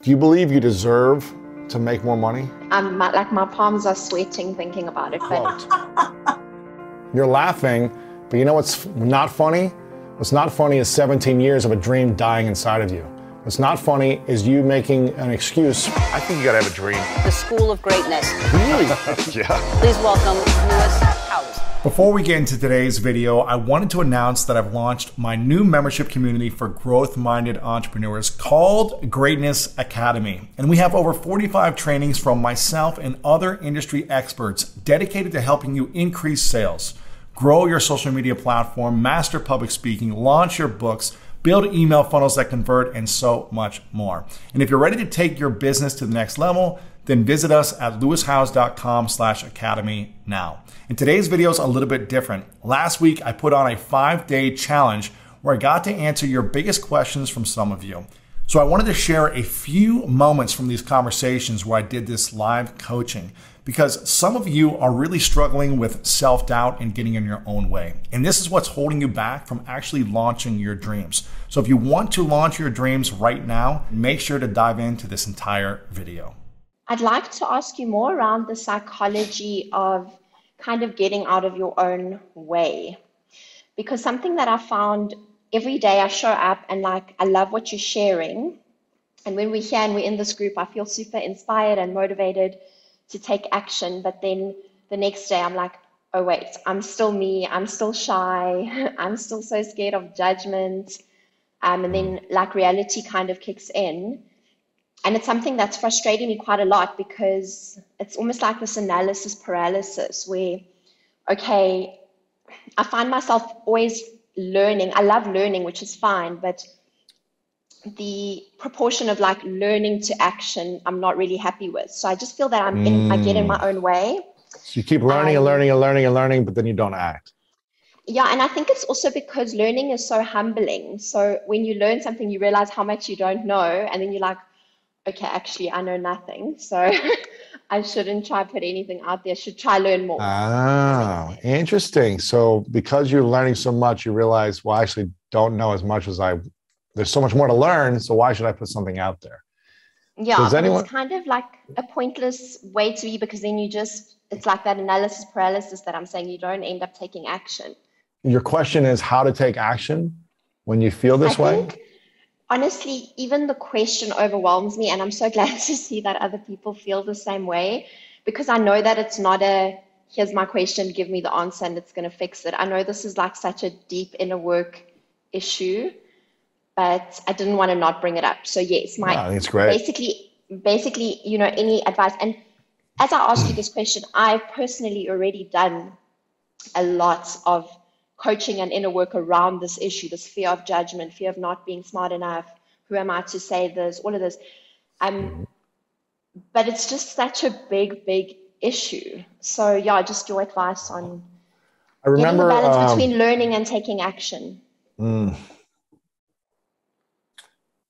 Do you believe you deserve to make more money? My palms are sweating thinking about it. But You're laughing, but you know what's not funny? What's not funny is 17 years of a dream dying inside of you. What's not funny is you making an excuse. I think you gotta have a dream. The School of Greatness. Really? Yeah. Please welcome Lewis Howes. Before we get into today's video, I wanted to announce that I've launched my new membership community for growth-minded entrepreneurs called Greatness Academy. And we have over 45 trainings from myself and other industry experts dedicated to helping you increase sales, grow your social media platform, master public speaking, launch your books, build email funnels that convert, and so much more. And if you're ready to take your business to the next level, then visit us at lewishowes.com/academy now. And today's video is a little bit different. Last week, I put on a 5-day challenge where I got to answer your biggest questions from some of you. So I wanted to share a few moments from these conversations where I did this live coaching, because some of you are really struggling with self-doubt and getting in your own way. And this is what's holding you back from actually launching your dreams. So if you want to launch your dreams right now, make sure to dive into this entire video. I'd like to ask you more around the psychology of kind of getting out of your own way. Because something that I found every day I show up and I love what you're sharing. And when we're here and we're in this group, I feel super inspired and motivated to take action. But then the next day I'm like, oh wait, I'm still me, I'm still shy, I'm still so scared of judgment. And then reality kind of kicks in. And it's something that's frustrating me quite a lot, because it's almost like this analysis paralysis where, okay, I find myself always learning. I love learning, which is fine, but the proportion of learning to action, I'm not really happy with. So I just feel that I get in my own way. So you keep learning and learning and learning and learning, but then you don't act. Yeah, and I think it's also because learning is so humbling. So when you learn something, you realize how much you don't know, and then you're like, okay, actually, I know nothing. So I shouldn't try to put anything out there. I should try learn more. Ah, interesting. So because you're learning so much, you realize, well, I actually don't know as much as there's so much more to learn. So why should I put something out there? Yeah, it's kind of like a pointless way to be, because then it's like that analysis paralysis that I'm saying, you don't end up taking action. Your question is how to take action when you feel this way? Honestly, even the question overwhelms me, and I'm so glad to see that other people feel the same way, because I know that it's not here's my question, give me the answer and it's going to fix it. I know this is such a deep inner work issue, but I didn't want to not bring it up. So yes, I think it's great. Basically, any advice. And as I ask you this question, I've personally already done a lot of coaching and inner work around this issue, this fear of judgment, fear of not being smart enough. Who am I to say this? All of this. But it's just such a big issue. So yeah, just your advice on getting the balance between learning and taking action. Well,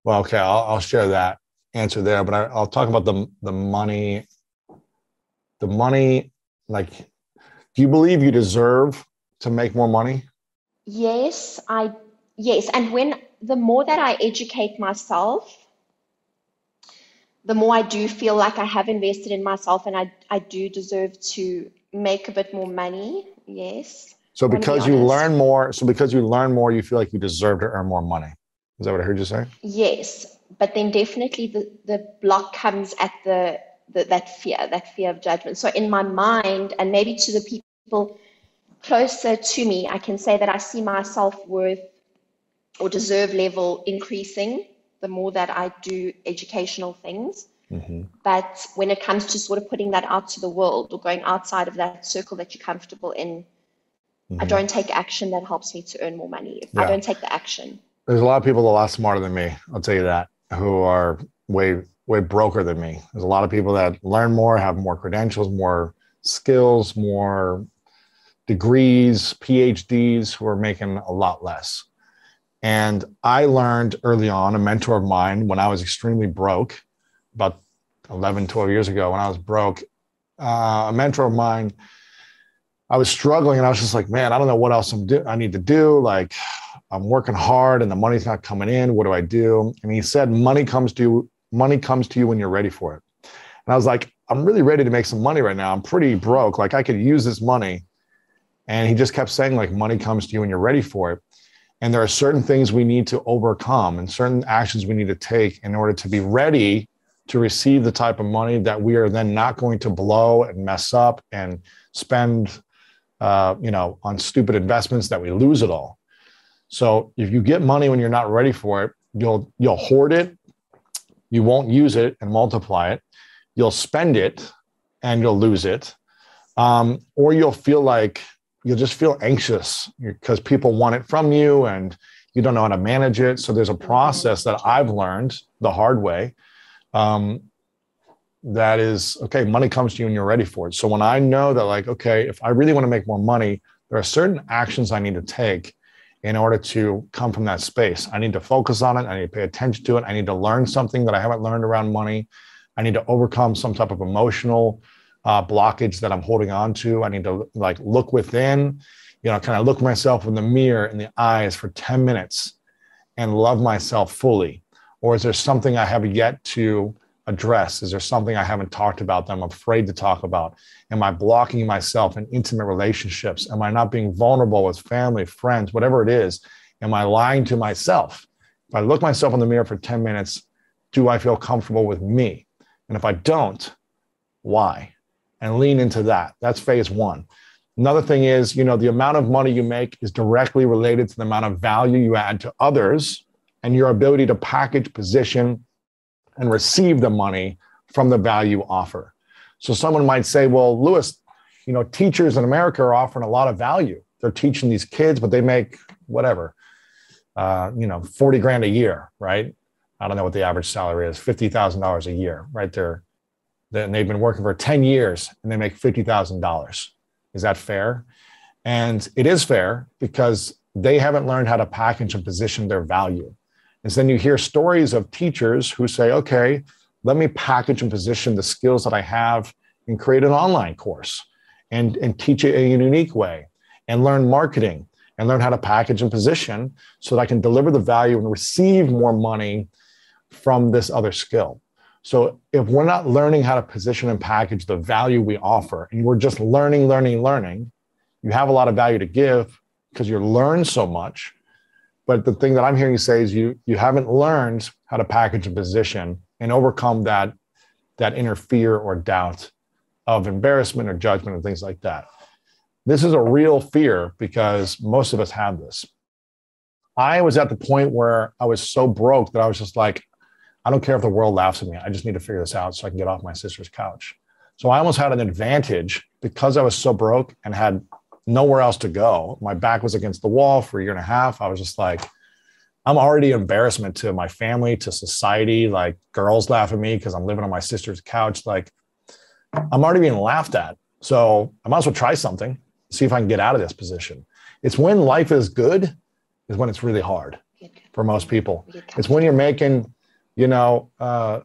okay, I'll share that answer there, but I'll talk about the money. The money, do you believe you deserve to make more money? Yes. And the more that I educate myself, the more I do feel like I have invested in myself, and I do deserve to make a bit more money. Yes. So because you learn more, you feel like you deserve to earn more money. Is that what I heard you say? Yes. But then definitely the block comes at that fear of judgment. So in my mind, and maybe to the people closer to me, I can say that I see my self-worth or deserve level increasing the more that I do educational things. Mm-hmm. But when it comes to sort of putting that out to the world or going outside of that circle that you're comfortable in, mm-hmm. I don't take action that helps me to earn more money. Yeah. I don't take the action. There's a lot of people a lot smarter than me, I'll tell you that, who are way broker than me. There's a lot of people that learn more, have more credentials, more skills, more degrees, PhDs, who are making a lot less. And I learned early on, a mentor of mine, when I was extremely broke, about 11, 12 years ago, when I was broke, a mentor of mine, I was struggling and I was just like, man, I don't know what else I need to do. I'm working hard and the money's not coming in. What do I do? And he said, money comes to money comes to you when you're ready for it. And I was like, I'm really ready to make some money right now. I'm pretty broke. Like I could use this money. And he just kept saying like, money comes to you when you're ready for it. And there are certain things we need to overcome and certain actions we need to take in order to be ready to receive the type of money that we are then not going to blow and mess up and spend, on stupid investments that we lose it all. So if you get money when you're not ready for it, you'll hoard it. You won't use it and multiply it. You'll spend it and you'll lose it. Or you'll just feel anxious because people want it from you and you don't know how to manage it. So there's a process that I've learned the hard way. That is, okay, money comes to you when you're ready for it. So when I know that like, okay, if I really want to make more money, there are certain actions I need to take in order to come from that space. I need to focus on it. I need to pay attention to it. I need to learn something that I haven't learned around money. I need to overcome some type of emotional blockage that I'm holding on to. I need to like look within, kind of look myself in the mirror in the eyes for 10 minutes and love myself fully. Or is there something I have yet to address? Is there something I haven't talked about that I'm afraid to talk about? Am I blocking myself in intimate relationships? Am I not being vulnerable with family, friends, whatever it is? Am I lying to myself? If I look myself in the mirror for 10 minutes, do I feel comfortable with me? And if I don't, why? And lean into that. That's phase one. Another thing is, the amount of money you make is directly related to the amount of value you add to others and your ability to package, position, and receive the money from the value you offer. So someone might say, well, Louis, teachers in America are offering a lot of value. They're teaching these kids, but they make whatever, 40 grand a year, right? I don't know what the average salary is, $50,000 a year, right there. And they've been working for 10 years and they make $50,000. Is that fair? And it is fair because they haven't learned how to package and position their value. And so then you hear stories of teachers who say, okay, let me package and position the skills that I have and create an online course and teach it in a unique way and learn marketing and learn how to package and position so that I can deliver the value and receive more money from this other skill. So if we're not learning how to position and package the value we offer, and we're just learning, you have a lot of value to give because you learn so much. But the thing that I'm hearing you say is you haven't learned how to package a position and overcome that inner fear or doubt of embarrassment or judgment and things like that. This is a real fear because most of us have this. I was at the point where I was so broke that I was just like, I don't care if the world laughs at me. I just need to figure this out so I can get off my sister's couch. So I almost had an advantage because I was so broke and had nowhere else to go. My back was against the wall for a year and a half. I was just like, I'm already an embarrassment to my family, to society. Like girls laugh at me because I'm living on my sister's couch. Like I'm already being laughed at. So I might as well try something, see if I can get out of this position. It's when life is good is when it's really hard for most people. It's when you're making, $80, $100,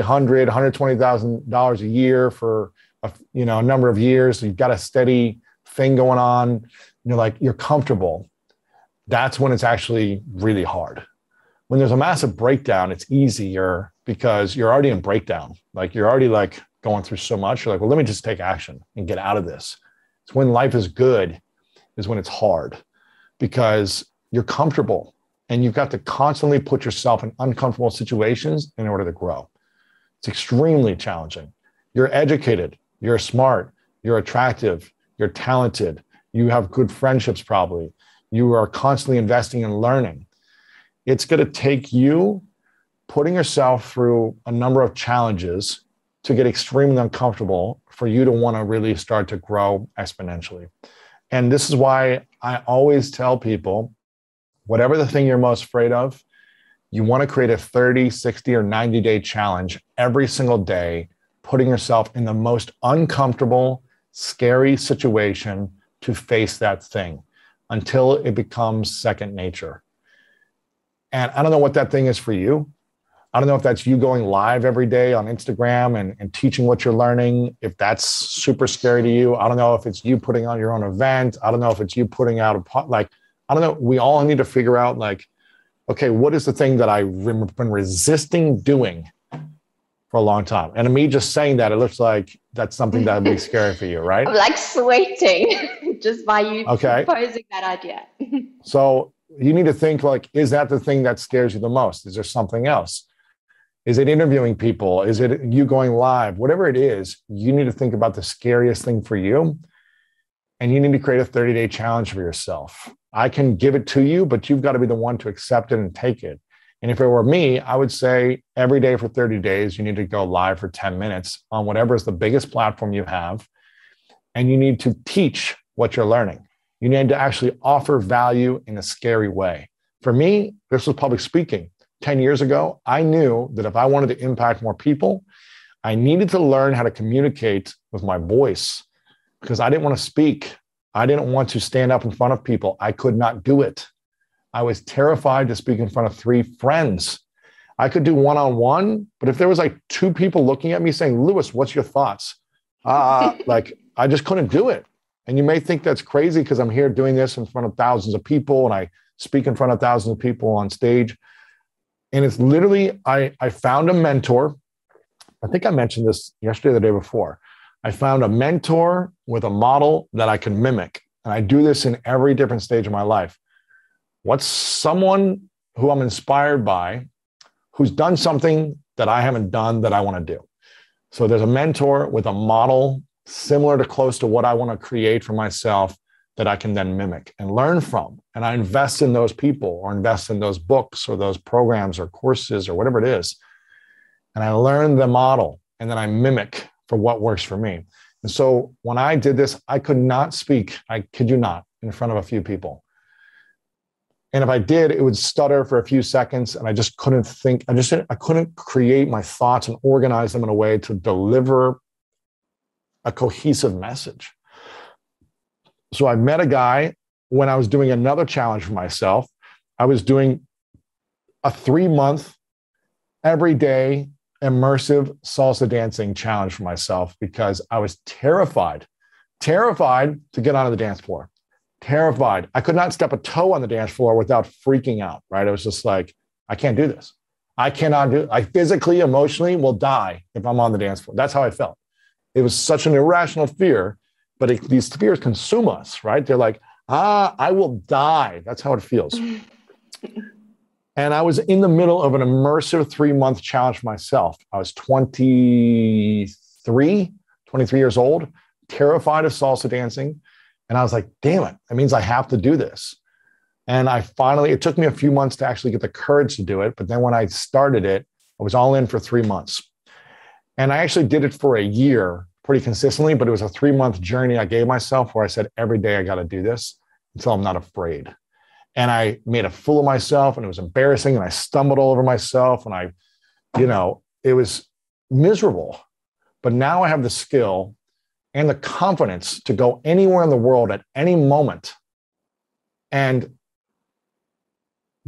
$120,000 a year for a number of years. You've got a steady thing going on. You're comfortable. That's when it's actually really hard. When there's a massive breakdown, it's easier because you're already in breakdown. Like you're already like going through so much. You're like, well, let me just take action and get out of this. It's when life is good is when it's hard because you're comfortable. And you've got to constantly put yourself in uncomfortable situations in order to grow. It's extremely challenging. You're educated, you're smart, you're attractive, you're talented, you have good friendships probably. You are constantly investing in learning. It's going to take you putting yourself through a number of challenges to get extremely uncomfortable for you to want to really start to grow exponentially. And this is why I always tell people, whatever the thing you're most afraid of, you want to create a 30, 60, or 90-day challenge every single day, putting yourself in the most uncomfortable, scary situation to face that thing until it becomes second nature. And I don't know what that thing is for you. I don't know if that's you going live every day on Instagram and teaching what you're learning, if that's super scary to you. I don't know if it's you putting on your own event. I don't know if it's you putting out I don't know. We all need to figure out okay, what is the thing that I've been resisting doing for a long time? And to me, just saying that, it looks like that's something that would be scary for you, right? I'm like sweating just by you proposing that idea. So you need to think like, is that the thing that scares you the most? Is there something else? Is it interviewing people? Is it you going live? Whatever it is, you need to think about the scariest thing for you. And you need to create a 30-day challenge for yourself. I can give it to you, but you've got to be the one to accept it and take it. And if it were me, I would say every day for 30 days, you need to go live for 10 minutes on whatever is the biggest platform you have. And you need to teach what you're learning. You need to actually offer value in a scary way. For me, this was public speaking. 10 years ago, I knew that if I wanted to impact more people, I needed to learn how to communicate with my voice, because I didn't want to speak. I didn't want to stand up in front of people. I could not do it. I was terrified to speak in front of 3 friends. I could do one-on-one, but if there was like 2 people looking at me saying, Lewis, what's your thoughts? Like I just couldn't do it. And you may think that's crazy because I'm here doing this in front of thousands of people and I speak in front of thousands of people on stage. And it's literally, I found a mentor. I think I mentioned this yesterday or the day before. I found a mentor with a model that I can mimic. And I do this in every different stage of my life. What's someone who I'm inspired by, who's done something that I haven't done that I want to do? So there's a mentor with a model similar to close to what I want to create for myself that I can then mimic and learn from. And I invest in those people or invest in those books or those programs or courses or whatever it is. And I learn the model and then I mimic for what works for me. And so when I did this, I could not speak, I kid you not, in front of a few people. And if I did, it would stutter for a few seconds and I just couldn't think. I couldn't create my thoughts and organize them in a way to deliver a cohesive message. So I met a guy when I was doing another challenge for myself. I was doing a 3-month, everyday, immersive salsa dancing challenge for myself because I was terrified to get onto the dance floor. Terrified. I could not step a toe on the dance floor without freaking out, right? I was just like, I can't do this. I cannot do it. I physically, emotionally will die if I'm on the dance floor. That's how I felt. It was such an irrational fear, but these fears consume us, right? They're like, I will die. That's how it feels. And I was in the middle of an immersive 3-month challenge for myself. I was 23 years old, terrified of salsa dancing. And I was like, damn it, that means I have to do this. And it took me a few months to actually get the courage to do it. But then when I started it, I was all in for 3 months. And I actually did it for a year pretty consistently, but it was a 3-month journey I gave myself where I said, every day I got to do this until I'm not afraid. And I made a fool of myself and it was embarrassing and I stumbled all over myself and it was miserable. But now I have the skill and the confidence to go anywhere in the world at any moment and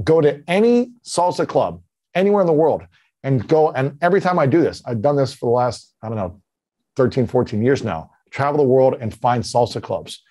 go to any salsa club anywhere in the world and go. And every time I do this, I've done this for the last, 13, 14 years now, travel the world and find salsa clubs.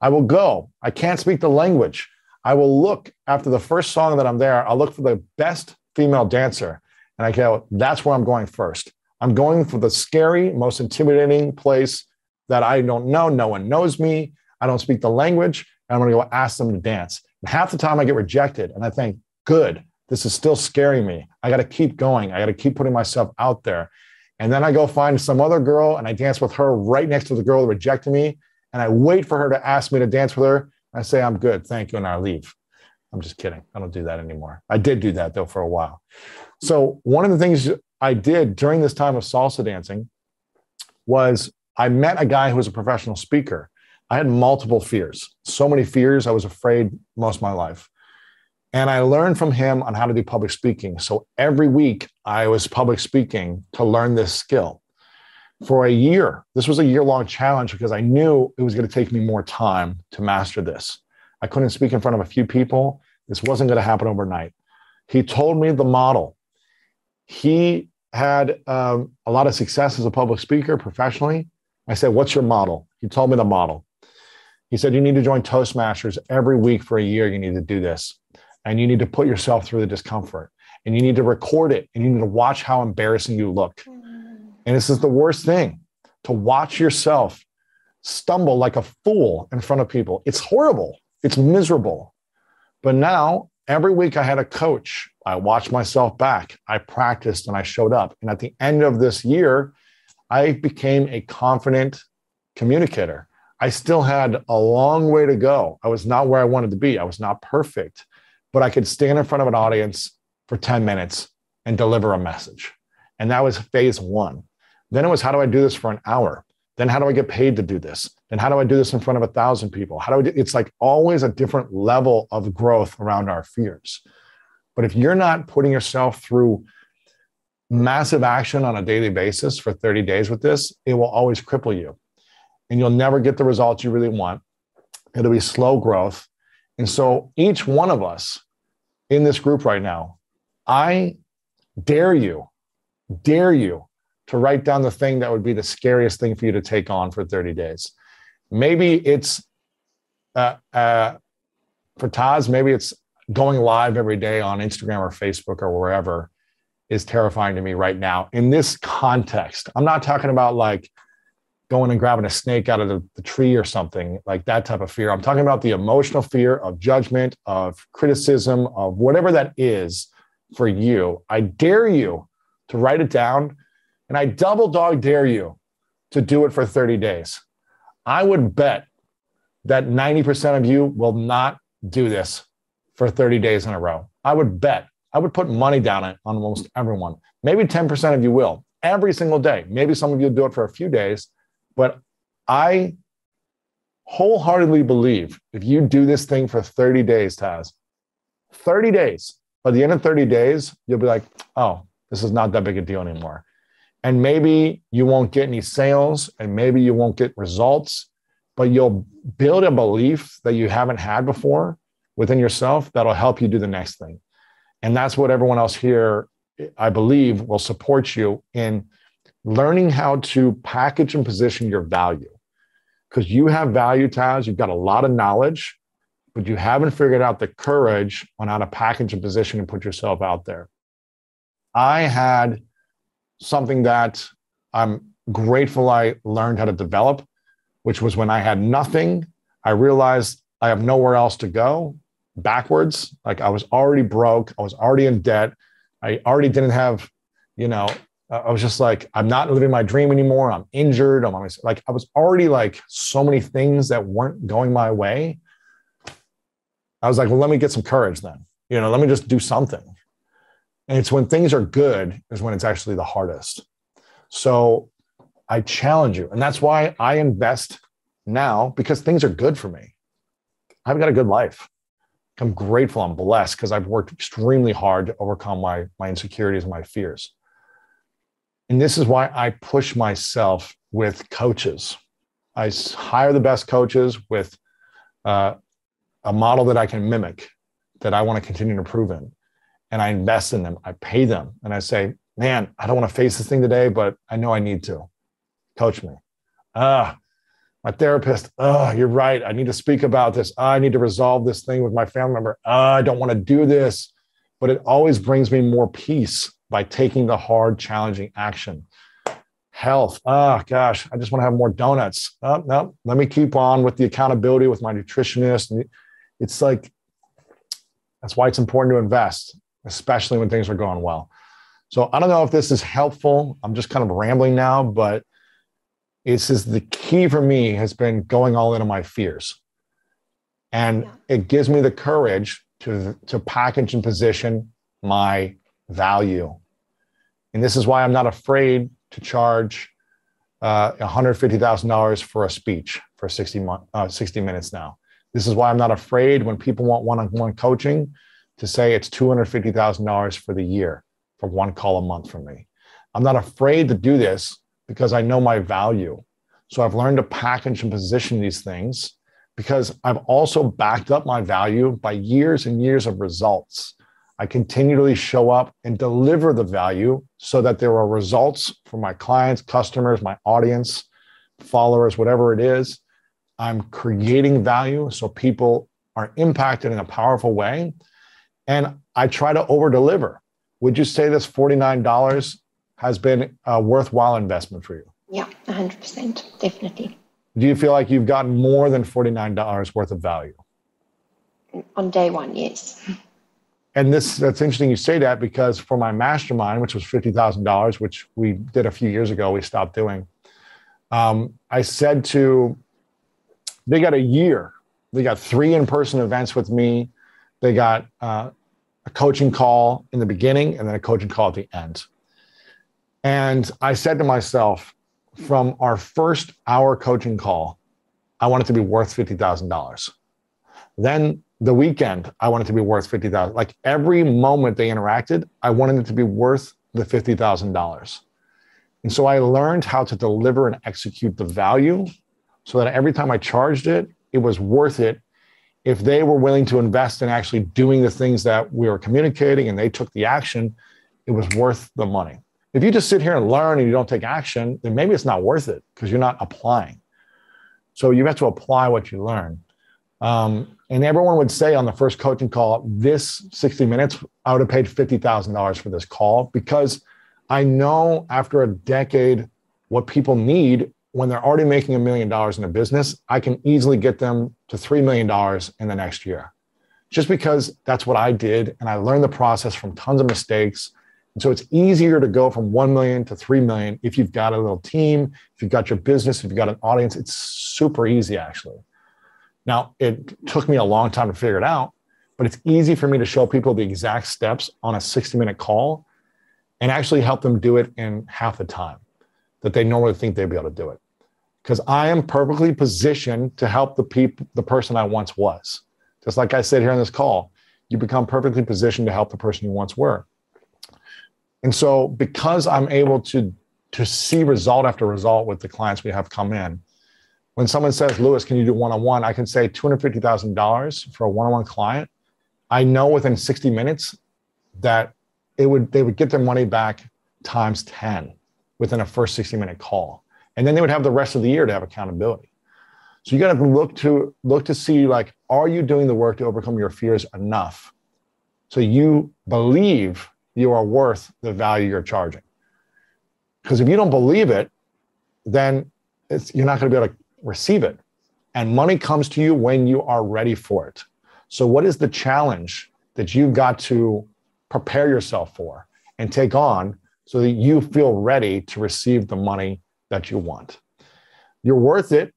I will go. I can't speak the language. I will look after the first song that I'm there. I'll look for the best female dancer. And I go, that's where I'm going first. I'm going for the scary, most intimidating place that I don't know. No one knows me. I don't speak the language. And I'm going to go ask them to dance. And half the time I get rejected. And I think, good, this is still scaring me. I got to keep going. I got to keep putting myself out there. And then I go find some other girl and I dance with her right next to the girl that rejected me. And I wait for her to ask me to dance with her. I say, I'm good, thank you, and I leave. I'm just kidding. I don't do that anymore. I did do that, though, for a while. So one of the things I did during this time of salsa dancing was I met a guy who was a professional speaker. I had multiple fears, so many fears. I was afraid most of my life. And I learned from him on how to do public speaking. So every week I was public speaking to learn this skill. For a year, this was a year-long challenge because I knew it was going to take me more time to master this. I couldn't speak in front of a few people. This wasn't going to happen overnight. He told me the model. He had a lot of success as a public speaker professionally. I said, what's your model? He told me the model. He said, you need to join Toastmasters every week for a year. You need to do this. and you need to put yourself through the discomfort, and you need to record it, and you need to watch how embarrassing you look. And this is the worst thing, to watch yourself stumble like a fool in front of people. It's horrible. It's miserable. But now, every week I had a coach. I watched myself back. I practiced and I showed up. And at the end of this year, I became a confident communicator. I still had a long way to go. I was not where I wanted to be. I was not perfect, but I could stand in front of an audience for 10 minutes and deliver a message. And that was phase one. Then it was, how do I do this for an hour? Then how do I get paid to do this? Then how do I do this in front of 1,000 people? How do I do? It's like always a different level of growth around our fears. But if you're not putting yourself through massive action on a daily basis for 30 days with this, it will always cripple you. And you'll never get the results you really want. It'll be slow growth. And so each one of us in this group right now, I dare you to write down the thing that would be the scariest thing for you to take on for 30 days. Maybe it's, for Taz, maybe it's going live every day on Instagram or Facebook or wherever is terrifying to me right now. In this context, I'm not talking about like going and grabbing a snake out of the tree or something, like that type of fear. I'm talking about the emotional fear of judgment, of criticism, of whatever that is for you. I dare you to write it down, and I double dog dare you to do it for 30 days. I would bet that 90% of you will not do this for 30 days in a row. I would bet. I would put money down it on almost everyone. Maybe 10% of you will every single day. Maybe some of you will do it for a few days, but I wholeheartedly believe if you do this thing for 30 days, Taz, 30 days, by the end of 30 days, you'll be like, oh, this is not that big a deal anymore. And maybe you won't get any sales and maybe you won't get results, but you'll build a belief that you haven't had before within yourself that'll help you do the next thing. And that's what everyone else here, I believe, will support you in learning how to package and position your value. Because you have value, Taz, you've got a lot of knowledge, but you haven't figured out the courage on how to package and position and put yourself out there. I had something that I'm grateful I learned how to develop, which was when I had nothing, I realized I have nowhere else to go backwards. Like I was already broke. I was already in debt. I already didn't have, I was just like, I'm not living my dream anymore. I'm injured. I was already like so many things that weren't going my way. I was like, well, let me get some courage then. Let me just do something. And it's when things are good is when it's actually the hardest. So I challenge you. And that's why I invest now, because things are good for me. I've got a good life. I'm grateful. I'm blessed because I've worked extremely hard to overcome my insecurities and my fears. And this is why I push myself with coaches. I hire the best coaches with a model that I can mimic, that I want to continue to improve in. And I invest in them. I pay them. And I say, man, I don't want to face this thing today, but I know I need to. Coach me. My therapist, you're right. I need to speak about this. I need to resolve this thing with my family member. I don't want to do this. But it always brings me more peace by taking the hard, challenging action. Health. Gosh, I just want to have more donuts. No, let me keep on with the accountability with my nutritionist. And it's like, that's why it's important to invest, especially when things are going well. So I don't know if this is helpful. I'm just kind of rambling now, but it's just the key for me has been going all into my fears. And it gives me the courage to package and position my value. And this is why I'm not afraid to charge $150,000 for a speech for 60 minutes now. This is why I'm not afraid when people want one-on-one coaching to say it's $250,000 for the year for one call a month from me. I'm not afraid to do this because I know my value. So I've learned to package and position these things because I've also backed up my value by years and years of results. I continually show up and deliver the value so that there are results for my clients, customers, my audience, followers, whatever it is. I'm creating value so people are impacted in a powerful way. and I try to over deliver. Would you say this $49 has been a worthwhile investment for you? Yeah, 100%, definitely. Do you feel like you've gotten more than $49 worth of value? On day one, yes. And that's interesting you say that, because for my mastermind, which was $50,000, which we did a few years ago, we stopped doing. I said they got a year. They got 3 in-person events with me. They got a coaching call in the beginning and then a coaching call at the end. And I said to myself, from our first hour coaching call, I want it to be worth $50,000. Then the weekend, I want it to be worth $50,000. Like every moment they interacted, I wanted it to be worth the $50,000. And so I learned how to deliver and execute the value so that every time I charged it, it was worth it. If they were willing to invest in actually doing the things that we were communicating and they took the action, it was worth the money. If you just sit here and learn and you don't take action, then maybe it's not worth it because you're not applying. So you have to apply what you learn. And everyone would say on the first coaching call, this 60 minutes, I would have paid $50,000 for this call, because I know after a decade what people need when they're already making $1 million in a business. I can easily get them to $3 million in the next year, just because that's what I did. And I learned the process from tons of mistakes. And so it's easier to go from 1 million to 3 million if you've got a little team, if you've got your business, if you've got an audience. It's super easy, actually. Now, it took me a long time to figure it out, but it's easy for me to show people the exact steps on a 60-minute call and actually help them do it in half the time that they normally think they'd be able to do it. Because I am perfectly positioned to help the person I once was. Just like I said here on this call, you become perfectly positioned to help the person you once were. And so because I'm able to see result after result with the clients we have come in, when someone says, Lewis, can you do one-on-one? I can say $250,000 for a one-on-one client. I know within 60 minutes that they would get their money back times 10 within a first 60-minute call. And then they would have the rest of the year to have accountability. So you got to look to see, like, are you doing the work to overcome your fears enough so you believe you are worth the value you're charging? Because if you don't believe it, then you're not going to be able to receive it. And money comes to you when you are ready for it. So what is the challenge that you've got to prepare yourself for and take on so that you feel ready to receive the money that you want? You're worth it.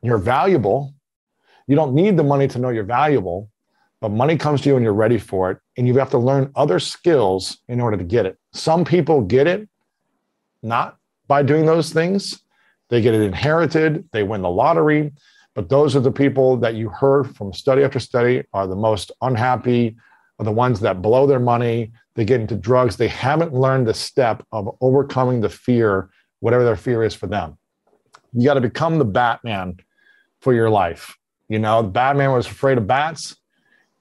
You're valuable. You don't need the money to know you're valuable, but money comes to you when you're ready for it. And you have to learn other skills in order to get it. Some people get it not by doing those things. They get it inherited, they win the lottery, but those are the people that you heard from study after study are the most unhappy, are the ones that blow their money, they get into drugs. They haven't learned the step of overcoming the fear, whatever their fear is for them. You got to become the Batman for your life. You know, the Batman was afraid of bats,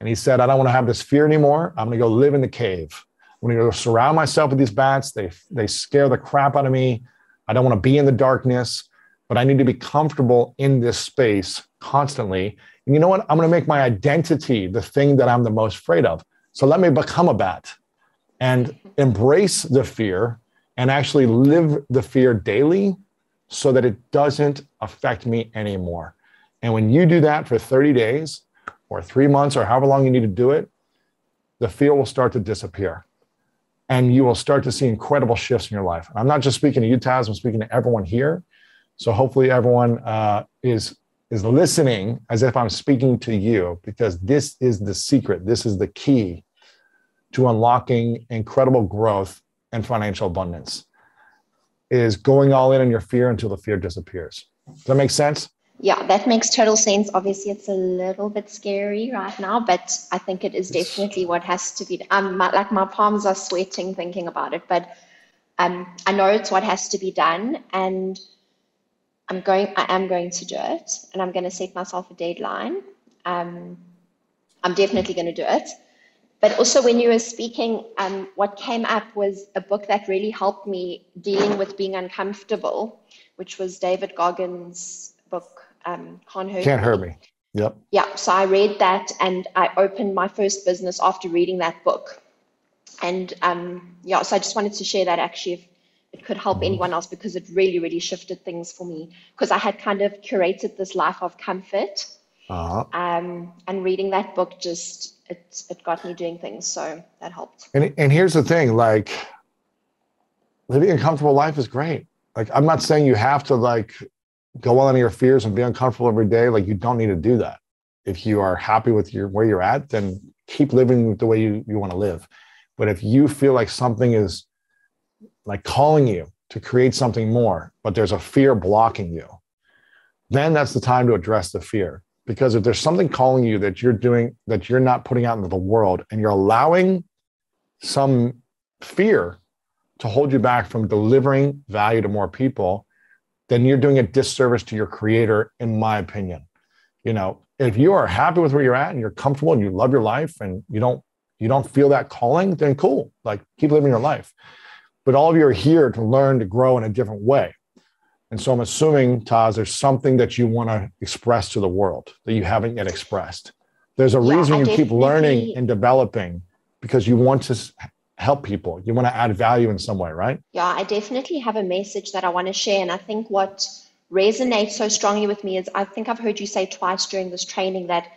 and he said, I don't want to have this fear anymore. I'm going to go live in the cave. I'm going to go surround myself with these bats. They scare the crap out of me. I don't want to be in the darkness, but I need to be comfortable in this space constantly. And you know what? I'm going to make my identity the thing that I'm the most afraid of. So let me become a bat and embrace the fear and actually live the fear daily so that it doesn't affect me anymore. And when you do that for 30 days or 3 months or however long you need to do it, the fear will start to disappear. And you will start to see incredible shifts in your life. And I'm not just speaking to you, Taz, I'm speaking to everyone here. So hopefully everyone is listening as if I'm speaking to you, because this is the secret. This is the key to unlocking incredible growth and financial abundance, is going all in on your fear until the fear disappears. Does that make sense? Yeah, that makes total sense. Obviously, it's a little bit scary right now, but I think it is definitely what has to be. My palms are sweating thinking about it, but I know it's what has to be done, and I am going to do it, and I'm going to set myself a deadline. I'm definitely going to do it. But also, when you were speaking, what came up was a book that really helped me dealing with being uncomfortable, which was David Goggins' book. Can't Hurt Me. Yep. Yeah, so I read that and I opened my first business after reading that book. And yeah, so I just wanted to share that actually if it could help Mhm. anyone else because it really, really shifted things for me because I had kind of curated this life of comfort. Uh-huh. And reading that book just it got me doing things, so that helped. And here's the thing, like living a comfortable life is great. Like I'm not saying you have to like go on your fears and be uncomfortable every day. Like you don't need to do that. If you are happy with where you're at, then keep living the way you want to live. But if you feel like something is like calling you to create something more, but there's a fear blocking you, then that's the time to address the fear. Because if there's something calling you that you're doing that you're not putting out into the world and you're allowing some fear to hold you back from delivering value to more people, then you're doing a disservice to your creator, in my opinion. You know, if you are happy with where you're at and you're comfortable and you love your life and you don't feel that calling, then cool. Like keep living your life. But all of you are here to learn to grow in a different way. And so I'm assuming, Taz, there's something that you want to express to the world that you haven't yet expressed. There's a reason you keep learning and developing because you want to help people. You want to add value in some way, right? Yeah, I definitely have a message that I want to share. And I think what resonates so strongly with me is I think I've heard you say twice during this training that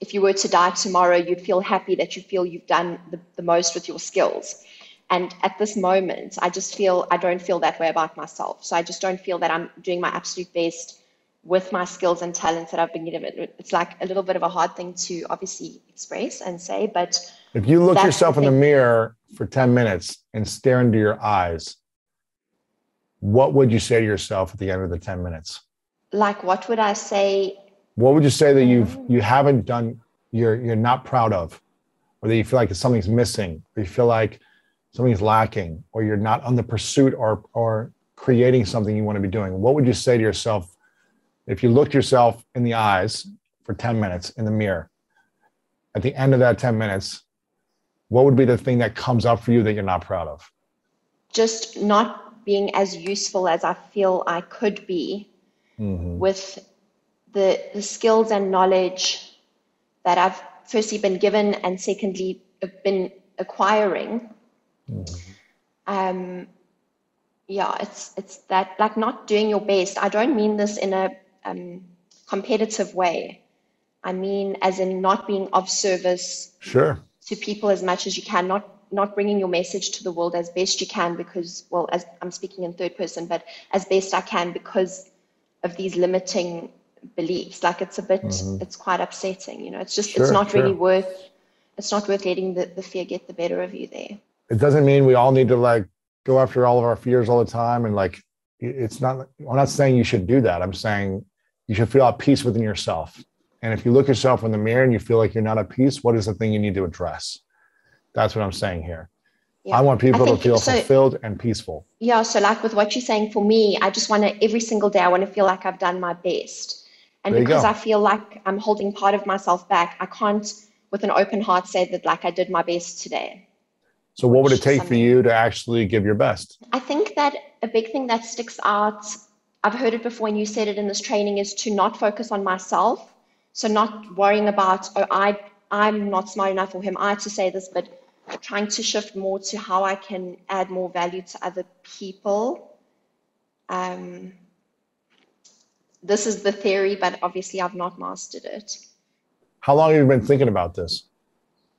if you were to die tomorrow, you'd feel happy that you feel you've done the most with your skills. And at this moment, I don't feel that way about myself. So I just don't feel that I'm doing my absolute best with my skills and talents that I've been given. It's like a little bit of a hard thing to obviously express and say, but if you look yourself in the mirror for 10 minutes and stare into your eyes, what would you say to yourself at the end of the 10 minutes? Like, what would I say? What would you say that you haven't done, you're not proud of, or that you feel like something's missing, or you feel like something's lacking, or you're not on the pursuit or creating something you want to be doing? What would you say to yourself if you looked yourself in the eyes for 10 minutes in the mirror? At the end of that 10 minutes, what would be the thing that comes up for you that you're not proud of? Just not being as useful as I feel I could be with the skills and knowledge that I've firstly been given and secondly been acquiring. Yeah, it's that, like, not doing your best. I don't mean this in a competitive way. I mean as in not being of service to people as much as you can, not bringing your message to the world as best you can because, well, as I'm speaking in third person, but as best I can because of these limiting beliefs. Like it's a bit, it's quite upsetting, you know, it's just, it's not really worth letting the fear get the better of you there. It doesn't mean we all need to like go after all of our fears all the time. And like, it's not, I'm not saying you should do that. I'm saying you should feel at peace within yourself. And if you look yourself in the mirror and you feel like you're not at peace, what is the thing you need to address? That's what I'm saying here. Yeah. I want people to feel fulfilled and peaceful. Yeah. So like with what you're saying, for me, I just want to, every single day, I want to feel like I've done my best. And because I feel like I'm holding part of myself back, I can't with an open heart say that like I did my best today. So what would it take for you to actually give your best? I think that a big thing that sticks out, I've heard it before and you said it in this training, is to not focus on myself. So not worrying about, oh, I'm not smart enough for him, I had to say this, but trying to shift more to how I can add more value to other people. This is the theory, but obviously I've not mastered it. How long have you been thinking about this?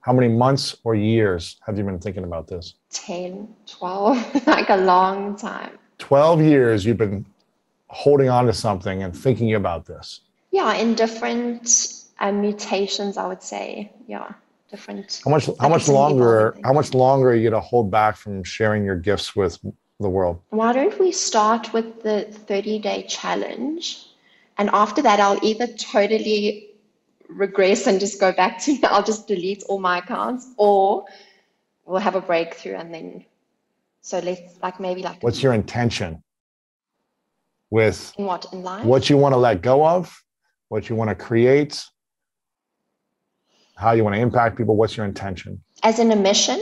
How many months or years have you been thinking about this? 10, 12, like a long time. 12 years you've been holding on to something and thinking about this. Yeah, in different mutations, I would say. Yeah, different. How much longer are you going to hold back from sharing your gifts with the world? Why don't we start with the 30-day challenge? And after that, I'll either totally regress and just go back to, I'll just delete all my accounts, or we'll have a breakthrough and then, so let's maybe. What's your intention with in life? What you want to let go of, what you want to create, how you want to impact people? What's your intention? As in a mission?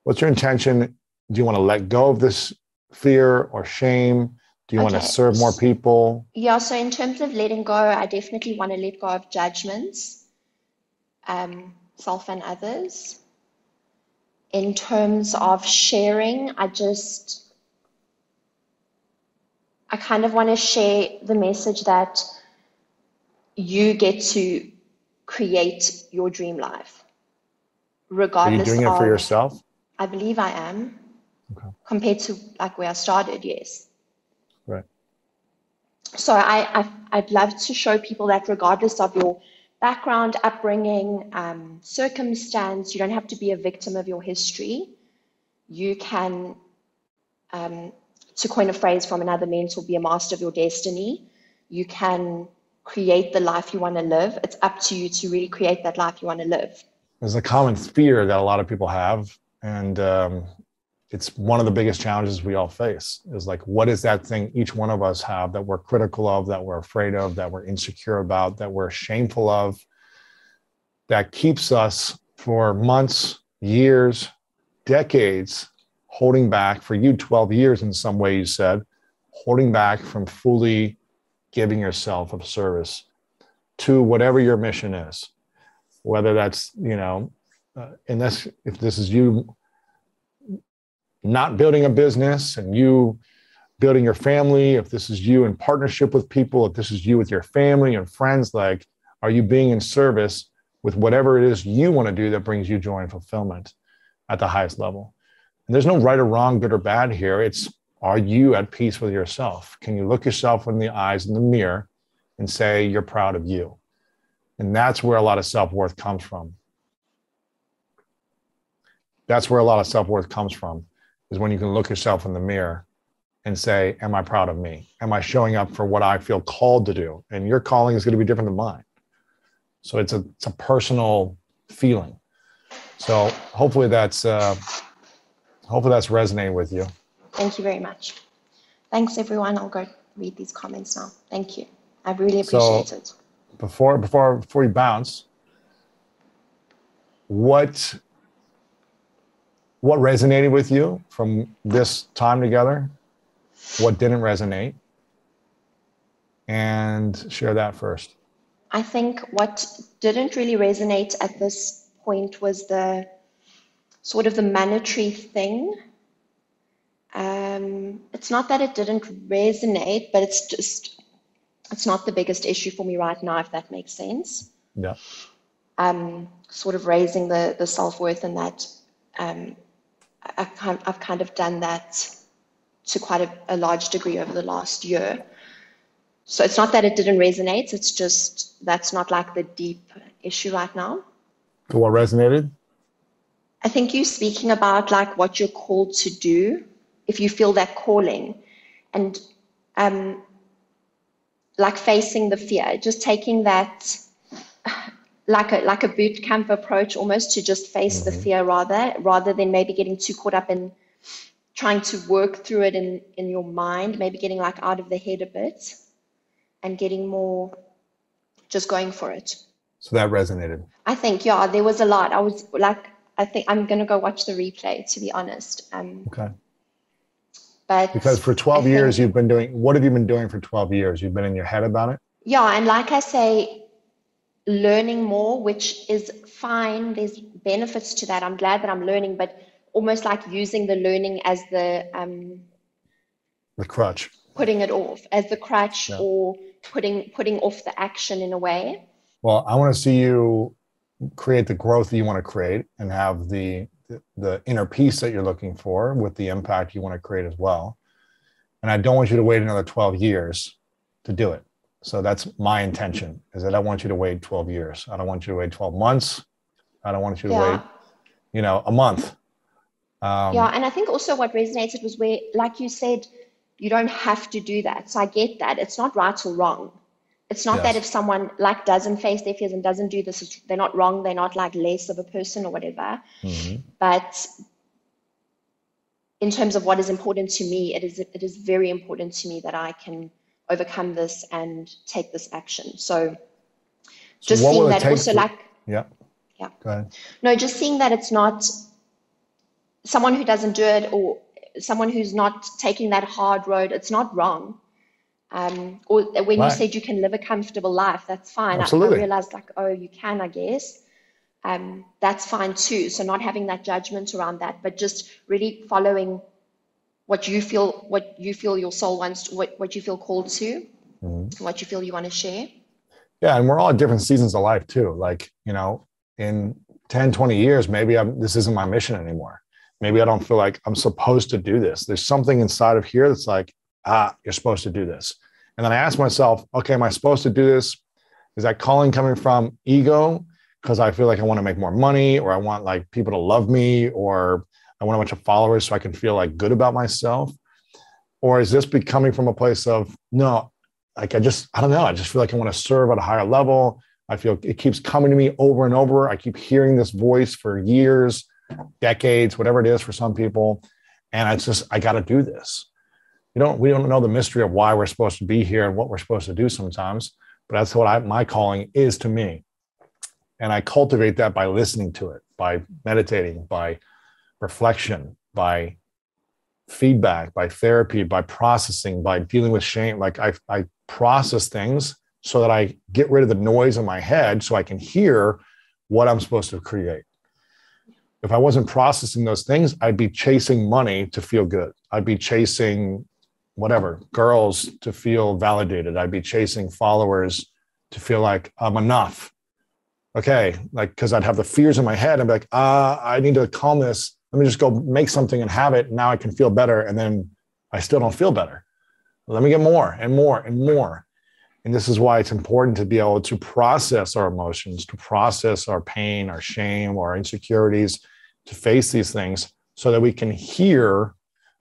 What's your intention? Do you want to let go of this fear or shame? Do you want to Okay. serve more people? Yeah, so in terms of letting go, I definitely want to let go of judgments, self and others. In terms of sharing, I kind of want to share the message that you get to create your dream life, Are you regardless doing it for of, yourself? I believe I am, Okay. compared to like where I started, yes. Right. So I'd love to show people that regardless of your background, upbringing, circumstance, you don't have to be a victim of your history. You can, to coin a phrase from another mentor, be a master of your destiny. You can create the life you want to live. It's up to you to really create that life you want to live. There's a common fear that a lot of people have, and it's one of the biggest challenges we all face is like, what is that thing each one of us have that we're critical of, that we're afraid of, that we're insecure about, that we're shameful of, that keeps us for months, years, decades, holding back, for you 12 years in some way, you said, holding back from fully giving yourself of service to whatever your mission is, whether that's, if this is you not building a business and you building your family, if this is you in partnership with people, if this is you with your family and friends, like, are you being in service with whatever it is you want to do that brings you joy and fulfillment at the highest level? And there's no right or wrong, good or bad here. It's, are you at peace with yourself? Can you look yourself in the eyes in the mirror and say you're proud of you? And that's where a lot of self-worth comes from. That's where a lot of self-worth comes from, is when you can look yourself in the mirror and say, am I proud of me? Am I showing up for what I feel called to do? And your calling is going to be different than mine. So it's a personal feeling. So hopefully that's resonating with you. Thank you very much. Thanks, everyone. I'll go read these comments now. Thank you. I really appreciate it. Before you bounce, what resonated with you from this time together? What didn't resonate? And share that first. I think what didn't really resonate at this point was the sort of the monetary thing. It's not that it didn't resonate, but it's not the biggest issue for me right now, if that makes sense. Yeah. Sort of raising the self-worth and that. I've kind of done that to quite a large degree over the last year. So it's not that it didn't resonate, it's just that's not like the deep issue right now. So what resonated? I think you speaking about like what you're called to do, if you feel that calling, and like facing the fear, just taking that like a boot camp approach almost, to just face the fear rather than maybe getting too caught up in trying to work through it in your mind, maybe getting like out of the head a bit and getting more just going for it. So that resonated. I think, yeah, there was a lot. I think I'm going to go watch the replay, to be honest. Okay. But because for 12 years, you've been doing, what have you been doing for 12 years? You've been in your head about it? Yeah. And like I say, learning more, which is fine. There's benefits to that. I'm glad that I'm learning, but almost like using the learning as the crutch, putting it off as the crutch, yeah. Or putting off the action in a way. Well, I want to see you create the growth that you want to create and have the inner peace that you're looking for with the impact you want to create as well. And I don't want you to wait another 12 years to do it. So that's my intention, is that I want you to wait 12 years. I don't want you to wait 12 months. I don't want you to wait, a month. And I think also what resonated was where, like you said, you don't have to do that. So I get that. It's not right or wrong. It's not that if someone like doesn't face their fears and doesn't do this, they're not wrong. They're not like less of a person or whatever. But in terms of what is important to me, it is very important to me that I can overcome this and take this action. So just seeing that also go ahead. No, just seeing that it's not someone who doesn't do it or someone who's not taking that hard road. It's not wrong. Or when you Right. said you can live a comfortable life, that's fine. I Absolutely. realized like, oh, you can, I guess. That's fine too. So not having that judgment around that, but just really following what you feel your soul wants, what you feel called to, Mhm. what you feel you want to share. Yeah. And we're all at different seasons of life too. Like, in 10, 20 years, maybe this isn't my mission anymore. Maybe I don't feel like I'm supposed to do this. There's something inside of here that's like, you're supposed to do this. And then I ask myself, okay, am I supposed to do this? Is that calling coming from ego? Because I feel like I want to make more money, or I want like people to love me, or I want a bunch of followers so I can feel like good about myself. Or is this coming from a place of, no, like I don't know. I just feel like I want to serve at a higher level. I feel it keeps coming to me over and over. I keep hearing this voice for years, decades, whatever it is for some people. And I got to do this. We don't know the mystery of why we're supposed to be here and what we're supposed to do sometimes, but that's what my calling is to me. And I cultivate that by listening to it, by meditating, by reflection, by feedback, by therapy, by processing, by dealing with shame. Like I process things so that I get rid of the noise in my head so I can hear what I'm supposed to create. If I wasn't processing those things, I'd be chasing money to feel good. I'd be chasing whatever, girls to feel validated. I'd be chasing followers to feel like I'm enough. Okay, like, because I'd have the fears in my head. I'd be like, I need to calm this. Let me just go make something and have it. Now I can feel better. And then I still don't feel better. Let me get more and more and more. And this is why it's important to be able to process our emotions, to process our pain, our shame, our insecurities, to face these things so that we can hear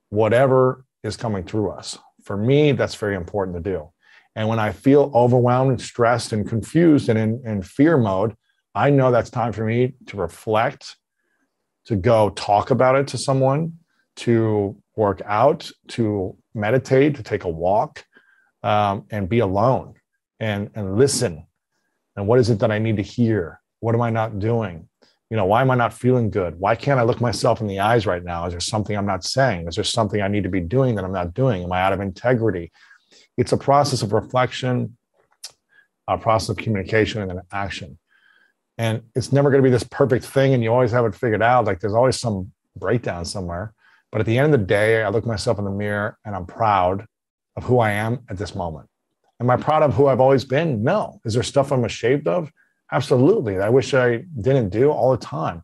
whatever is coming through us. For me, that's very important to do. And when I feel overwhelmed and stressed and confused and in fear mode, I know that's time for me to reflect, to go talk about it to someone, to work out, to meditate, to take a walk, and be alone and listen. And what is it that I need to hear? What am I not doing? Why am I not feeling good? Why can't I look myself in the eyes right now? Is there something I'm not saying? Is there something I need to be doing that I'm not doing? Am I out of integrity? It's a process of reflection, a process of communication, and then action. And it's never going to be this perfect thing, and you always have it figured out. Like there's always some breakdown somewhere. But at the end of the day, I look myself in the mirror and I'm proud of who I am at this moment. Am I proud of who I've always been? No. Is there stuff I'm ashamed of? Absolutely. I wish I didn't do all the time.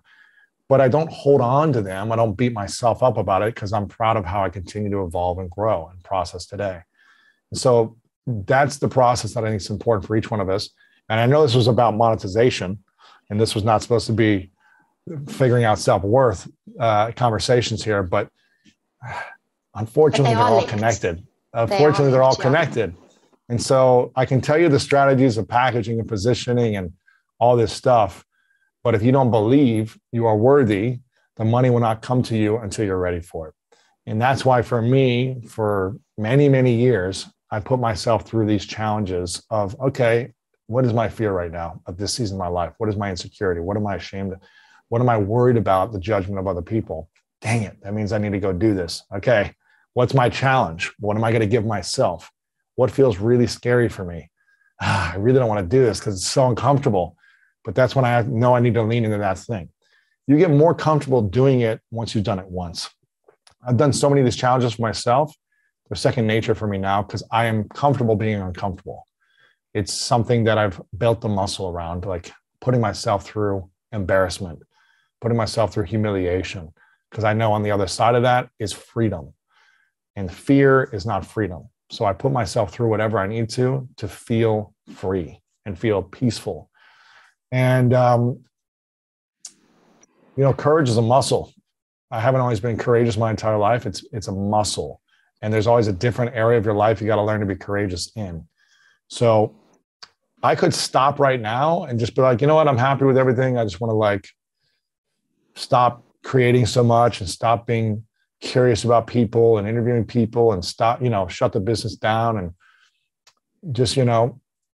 But I don't hold on to them. I don't beat myself up about it because I'm proud of how I continue to evolve and grow and process today. And so that's the process that I think is important for each one of us. And I know this was about monetization, and this was not supposed to be figuring out self-worth conversations here, but unfortunately, they're all connected. Unfortunately, they're all connected. And so I can tell you the strategies of packaging and positioning and all this stuff. But if you don't believe you are worthy, the money will not come to you until you're ready for it. And that's why for me, for many, many years, I put myself through these challenges of, okay, what is my fear right now of this season of my life? What is my insecurity? What am I ashamed of? What am I worried about? The judgment of other people. Dang it. That means I need to go do this. Okay. What's my challenge? What am I going to give myself? What feels really scary for me? I really don't want to do this because it's so uncomfortable. But that's when I know I need to lean into that thing. You get more comfortable doing it once you've done it once. I've done so many of these challenges for myself. They're second nature for me now because I am comfortable being uncomfortable. It's something that I've built the muscle around, like putting myself through embarrassment, putting myself through humiliation, because I know on the other side of that is freedom. And fear is not freedom. So I put myself through whatever I need to feel free and feel peaceful. And, courage is a muscle. I haven't always been courageous my entire life. It's a muscle. And there's always a different area of your life you got to learn to be courageous in. So I could stop right now and just be like, you know what? I'm happy with everything. I just want to stop creating so much and stop being curious about people and interviewing people and stop, shut the business down and just,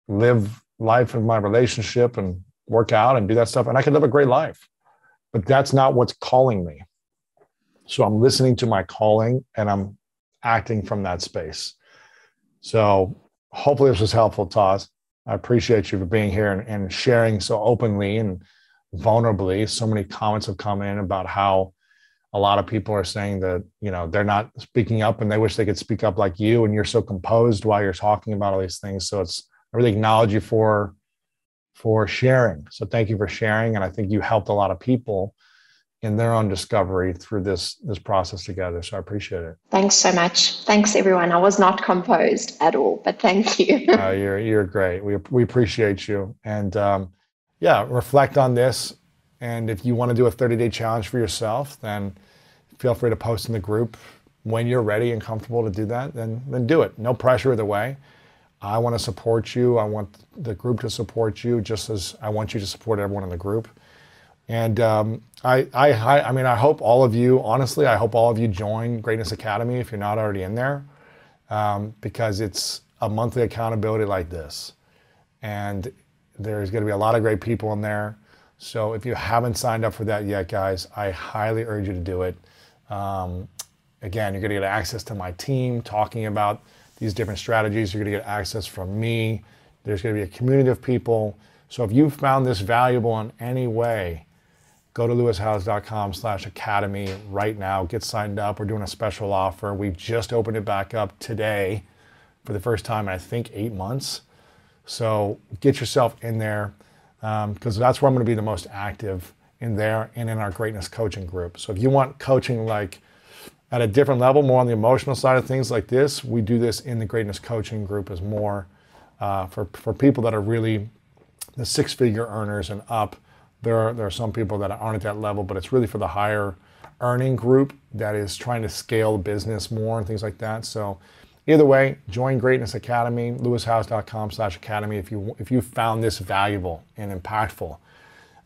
live life in my relationship and work out and do that stuff. And I could live a great life, but that's not what's calling me. So I'm listening to my calling and I'm acting from that space. So hopefully this was helpful, Taz. I appreciate you for being here and sharing so openly and vulnerably. So many comments have come in about how a lot of people are saying that, they're not speaking up and they wish they could speak up like you, and you're so composed while you're talking about all these things. So I really acknowledge you for sharing. So thank you for sharing. And I think you helped a lot of people in their own discovery through this process together. So I appreciate it. Thanks so much. Thanks, everyone. I was not composed at all, but thank you. You're great. We appreciate you. And reflect on this. And if you want to do a 30-day challenge for yourself, then feel free to post in the group when you're ready and comfortable to do that, then do it. No pressure either way. I want to support you. I want the group to support you just as I want you to support everyone in the group. And I hope all of you, honestly, I hope all of you join Greatness Academy if you're not already in there, because it's a monthly accountability like this. And there's going to be a lot of great people in there. So if you haven't signed up for that yet, guys, I highly urge you to do it. Again, you're going to get access to my team talking about these different strategies. You're going to get access from me. There's going to be a community of people. So if you found this valuable in any way, go to lewishowes.com/academy right now. Get signed up. We're doing a special offer. We just opened it back up today for the first time in, I think, 8 months. So get yourself in there, because that's where I'm going to be the most active, in there and in our greatness coaching group. So if you want coaching like at a different level, more on the emotional side of things like this, we do this in the greatness coaching group as more for people that are really the 6-figure earners and up. There are some people that aren't at that level, but it's really for the higher earning group that is trying to scale the business more and things like that. So either way, join Greatness Academy, lewishowes.com/academy if you found this valuable and impactful.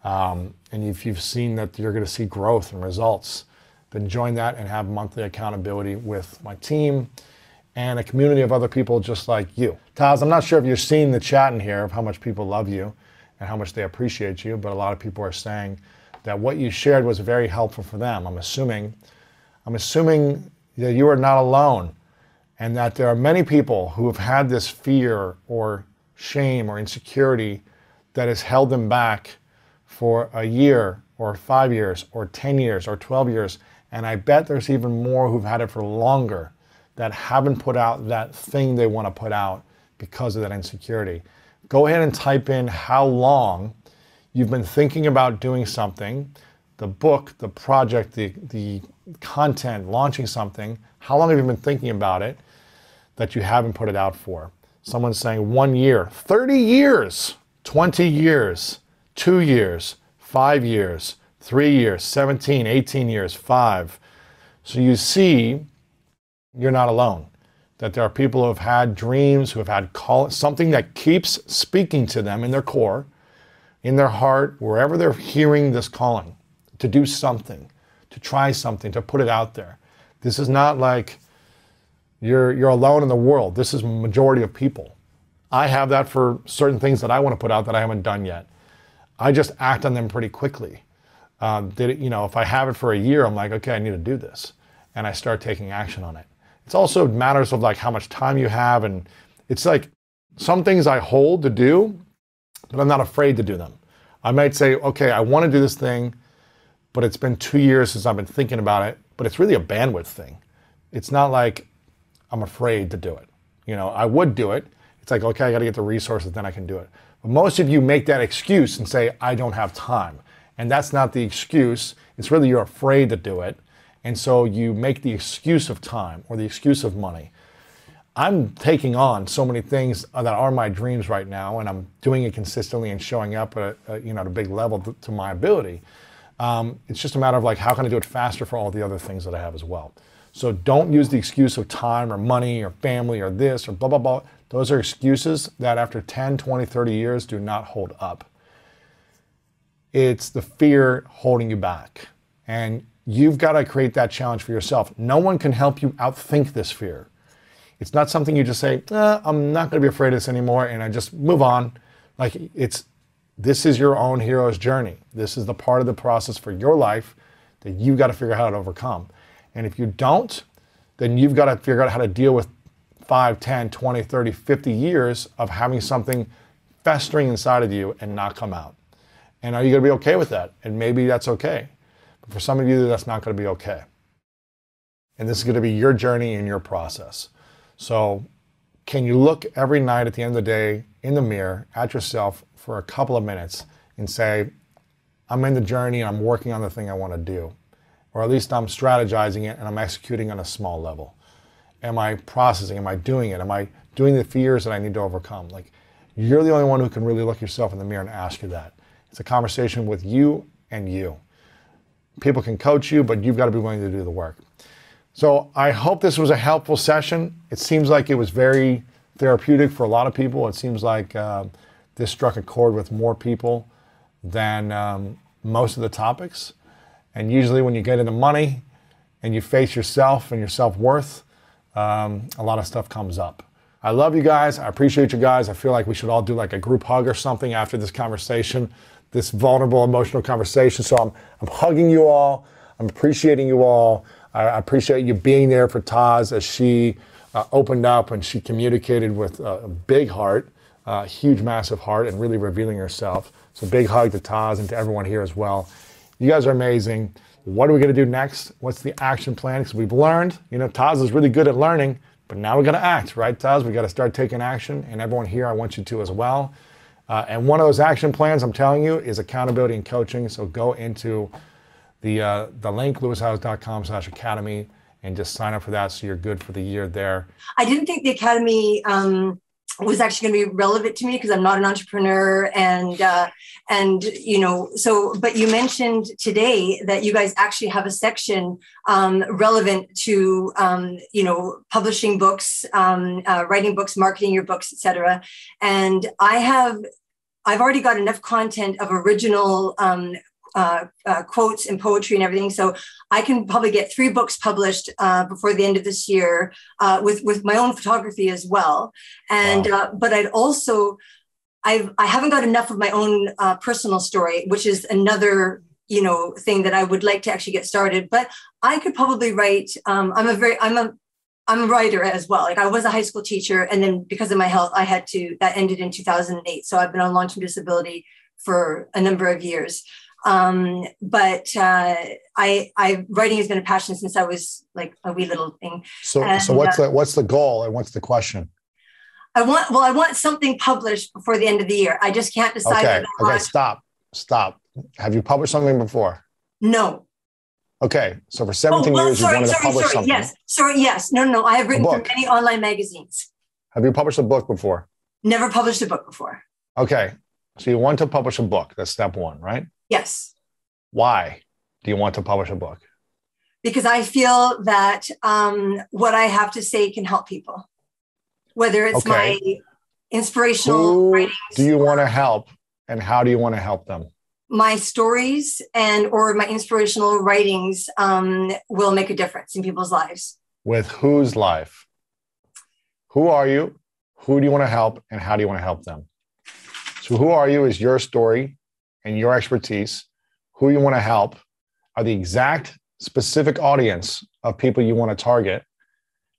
And if you've seen that you're going to see growth and results, then join that and have monthly accountability with my team and a community of other people just like you. Taz, I'm not sure if you're seeing the chat in here of how much people love you and how much they appreciate you, but a lot of people are saying that what you shared was very helpful for them. I'm assuming that you are not alone, and that there are many people who have had this fear or shame or insecurity that has held them back for a year or 5 years or 10 years or 12 years. And I bet there's even more who've had it for longer that haven't put out that thing they want to put out because of that insecurity. Go ahead and type in how long you've been thinking about doing something, the book, the project, the content, launching something. How long have you been thinking about it that you haven't put it out for? Someone's saying 1 year, 30 years, 20 years, 2 years, 5 years, 3 years, 17, 18 years, 5. So you see, you're not alone. That there are people who have had dreams, who have had something that keeps speaking to them in their core, in their heart, wherever they're hearing this calling, to do something, to try something, to put it out there. This is not like you're alone in the world. This is a majority of people. I have that for certain things that I want to put out that I haven't done yet. I just act on them pretty quickly. If I have it for a year, I'm like, okay, I need to do this. And I start taking action on it. It's also matters of like how much time you have. And it's like some things I hold to do, but I'm not afraid to do them. I might say, okay, I want to do this thing, but it's been 2 years since I've been thinking about it, but it's really a bandwidth thing. It's not like I'm afraid to do it. I would do it. It's like, okay, I got to get the resources, then I can do it. But most of you make that excuse and say, I don't have time. And that's not the excuse. It's really you're afraid to do it. And so you make the excuse of time or the excuse of money. I'm taking on so many things that are my dreams right now, and I'm doing it consistently and showing up at a big level to my ability. It's just a matter of like, how can I do it faster for all the other things that I have as well? So don't use the excuse of time or money or family or this or blah, blah, blah. Those are excuses that after 10, 20, 30 years do not hold up. It's the fear holding you back. And you've got to create that challenge for yourself. No one can help you outthink this fear. It's not something you just say, I'm not going to be afraid of this anymore, and I just move on. This is your own hero's journey. This is the part of the process for your life that you've got to figure out how to overcome. And if you don't, then you've got to figure out how to deal with 5, 10, 20, 30, 50 years of having something festering inside of you and not come out. And are you going to be okay with that? And maybe that's okay. But for some of you, that's not going to be okay. And this is going to be your journey and your process. So can you look every night at the end of the day in the mirror at yourself for a couple of minutes and say, I'm in the journey and I'm working on the thing I want to do. Or at least I'm strategizing it and I'm executing on a small level. Am I processing? Am I doing it? Am I doing the fears that I need to overcome? Like, you're the only one who can really look yourself in the mirror and ask you that. It's a conversation with you and you. People can coach you, but you've got to be willing to do the work. So I hope this was a helpful session. It seems like it was very therapeutic for a lot of people. It seems like this struck a chord with more people than most of the topics. And usually when you get into money and you face yourself and your self-worth, a lot of stuff comes up. I love you guys. I appreciate you guys. I feel like we should all do like a group hug or something after this conversation, this vulnerable, emotional conversation. So I'm hugging you all. I'm appreciating you all. I appreciate you being there for Taz as she opened up and she communicated with a big heart, huge, massive heart, and really revealing herself. So big hug to Taz and to everyone here as well. You guys are amazing. What are we going to do next? What's the action plan? Because we've learned, Taz is really good at learning, but now we got to act, right, Taz? We got to start taking action. And everyone here, I want you to as well. And one of those action plans, I'm telling you, is accountability and coaching. So go into the link, lewishowes.com/academy, and just sign up for that so you're good for the year there. I didn't think the academy was actually going to be relevant to me because I'm not an entrepreneur, and but you mentioned today that you guys actually have a section relevant to publishing books, writing books, marketing your books, etc. And I've already got enough content of original quotes and poetry and everything. So I can probably get 3 books published before the end of this year with my own photography as well. And, wow. But I haven't got enough of my own personal story, which is another, thing that I would like to actually get started. But I could probably write, I'm a writer as well. Like, I was a high school teacher, and then because of my health, that ended in 2008. So I've been on long-term disability for a number of years. But writing has been a passion since I was like a wee little thing. So what's the goal and what's the question? I want something published before the end of the year. I just can't decide. Okay. Stop. Have you published something before? No. Okay. So for 17 years, you wanted to publish something. Yes. No. I have written for many online magazines. Have you published a book before? Never published a book before. Okay. So you want to publish a book. That's step 1, right? Yes. Why do you want to publish a book? Because I feel that what I have to say can help people, whether it's my inspirational writings. Do you want to help, and how do you want to help them? My stories or my inspirational writings will make a difference in people's lives. With whose life? Who are you? Who do you want to help, and how do you want to help them? So who are you is your story and your expertise. Who you want to help are the exact specific audience of people you want to target,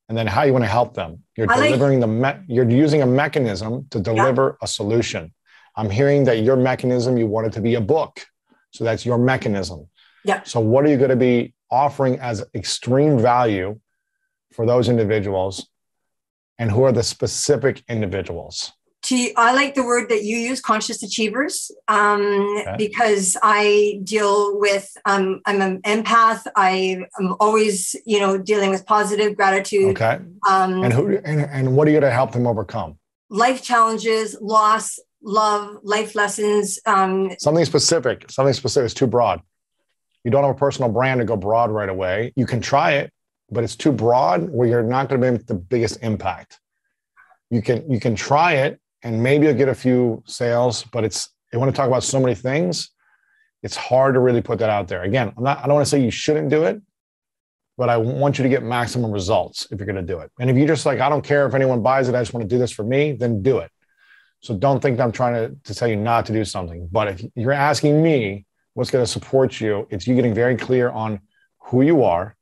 and then how you want to help them. You're you're using a mechanism to deliver a solution. I'm hearing that your mechanism, you want it to be a book. So that's your mechanism. Yeah. So what are you going to be offering as extreme value for those individuals, and who are the specific individuals? I like the word that you use, conscious achievers, because I deal with, I'm an empath. I am always, dealing with positive gratitude. Okay. And what are you going to help them overcome? Life challenges, loss, love, life lessons. Something specific is too broad. You don't have a personal brand to go broad right away. You can try it, but it's too broad where you're not going to make the biggest impact. You can try it, and maybe you'll get a few sales, but you want to talk about so many things, it's hard to really put that out there. Again, I don't want to say you shouldn't do it, but I want you to get maximum results if you're going to do it. And if you're just like, I don't care if anyone buys it, I just want to do this for me, then do it. So don't think that I'm trying to tell you not to do something. But if you're asking me what's going to support you, it's you getting very clear on who you are,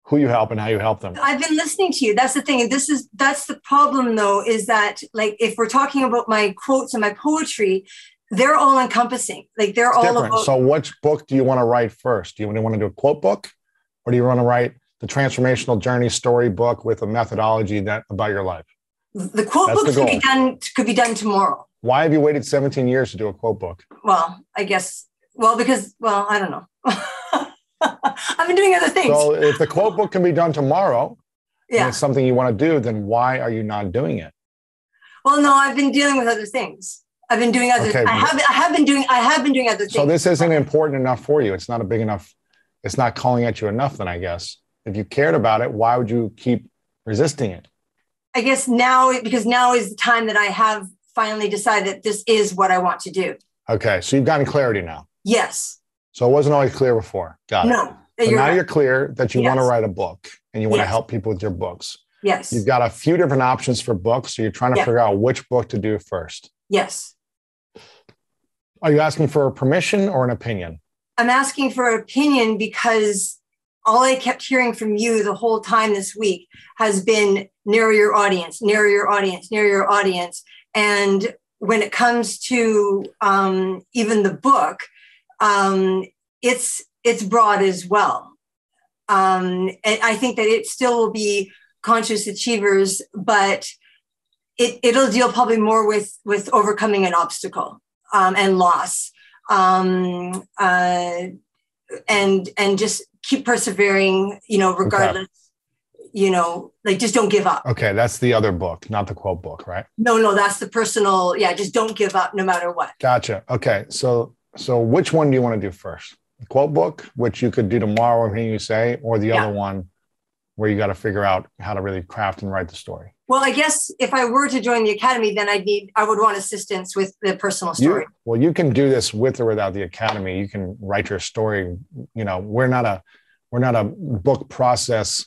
who you help and how you help them. I've been listening to you. That's the thing. And that's the problem though, is that like, if we're talking about my quotes and my poetry, they're all encompassing. Like they're all different. about. So which book do you want to write first? Do you want to do a quote book, or do you want to write the transformational journey story book with a methodology that about your life? The quote book could be done tomorrow. Why have you waited 17 years to do a quote book? Well, I guess, because I don't know. I've been doing other things. So if the quote book can be done tomorrow, yeah, and it's something you want to do, then why are you not doing it? Well, no, I've been dealing with other things. I've been doing other. Okay, I have been doing other things. So this isn't important enough for you. It's not a big enough. It's not calling at you enough. Then I guess if you cared about it, why would you keep resisting it? I guess because now is the time that I have finally decided that this is what I want to do. Okay, so you've gotten clarity now. Yes. So it wasn't always clear before. Got it. No. So now you're clear that you want to write a book and you want to help people with your books. Yes. You've got a few different options for books. So you're trying to figure out which book to do first. Yes. Are you asking for permission or an opinion? I'm asking for an opinion because all I kept hearing from you the whole time this week has been narrow your audience, narrow your audience, narrow your audience. And when it comes to even the book, it's broad as well. And I think that it still will be conscious achievers, but it'll deal probably more with overcoming an obstacle and loss, and just keep persevering, regardless. Okay. Just don't give up. Okay, that's the other book, not the quote book, right? No, that's the personal. Yeah, just don't give up no matter what. Gotcha. Okay, so which one do you want to do first? The quote book, which you could do tomorrow, everything you say, or the other one where you got to figure out how to really craft and write the story? Well, I guess if I were to join the academy, then I would want assistance with the personal story. You can do this with or without the academy. You can write your story. We're not a book process,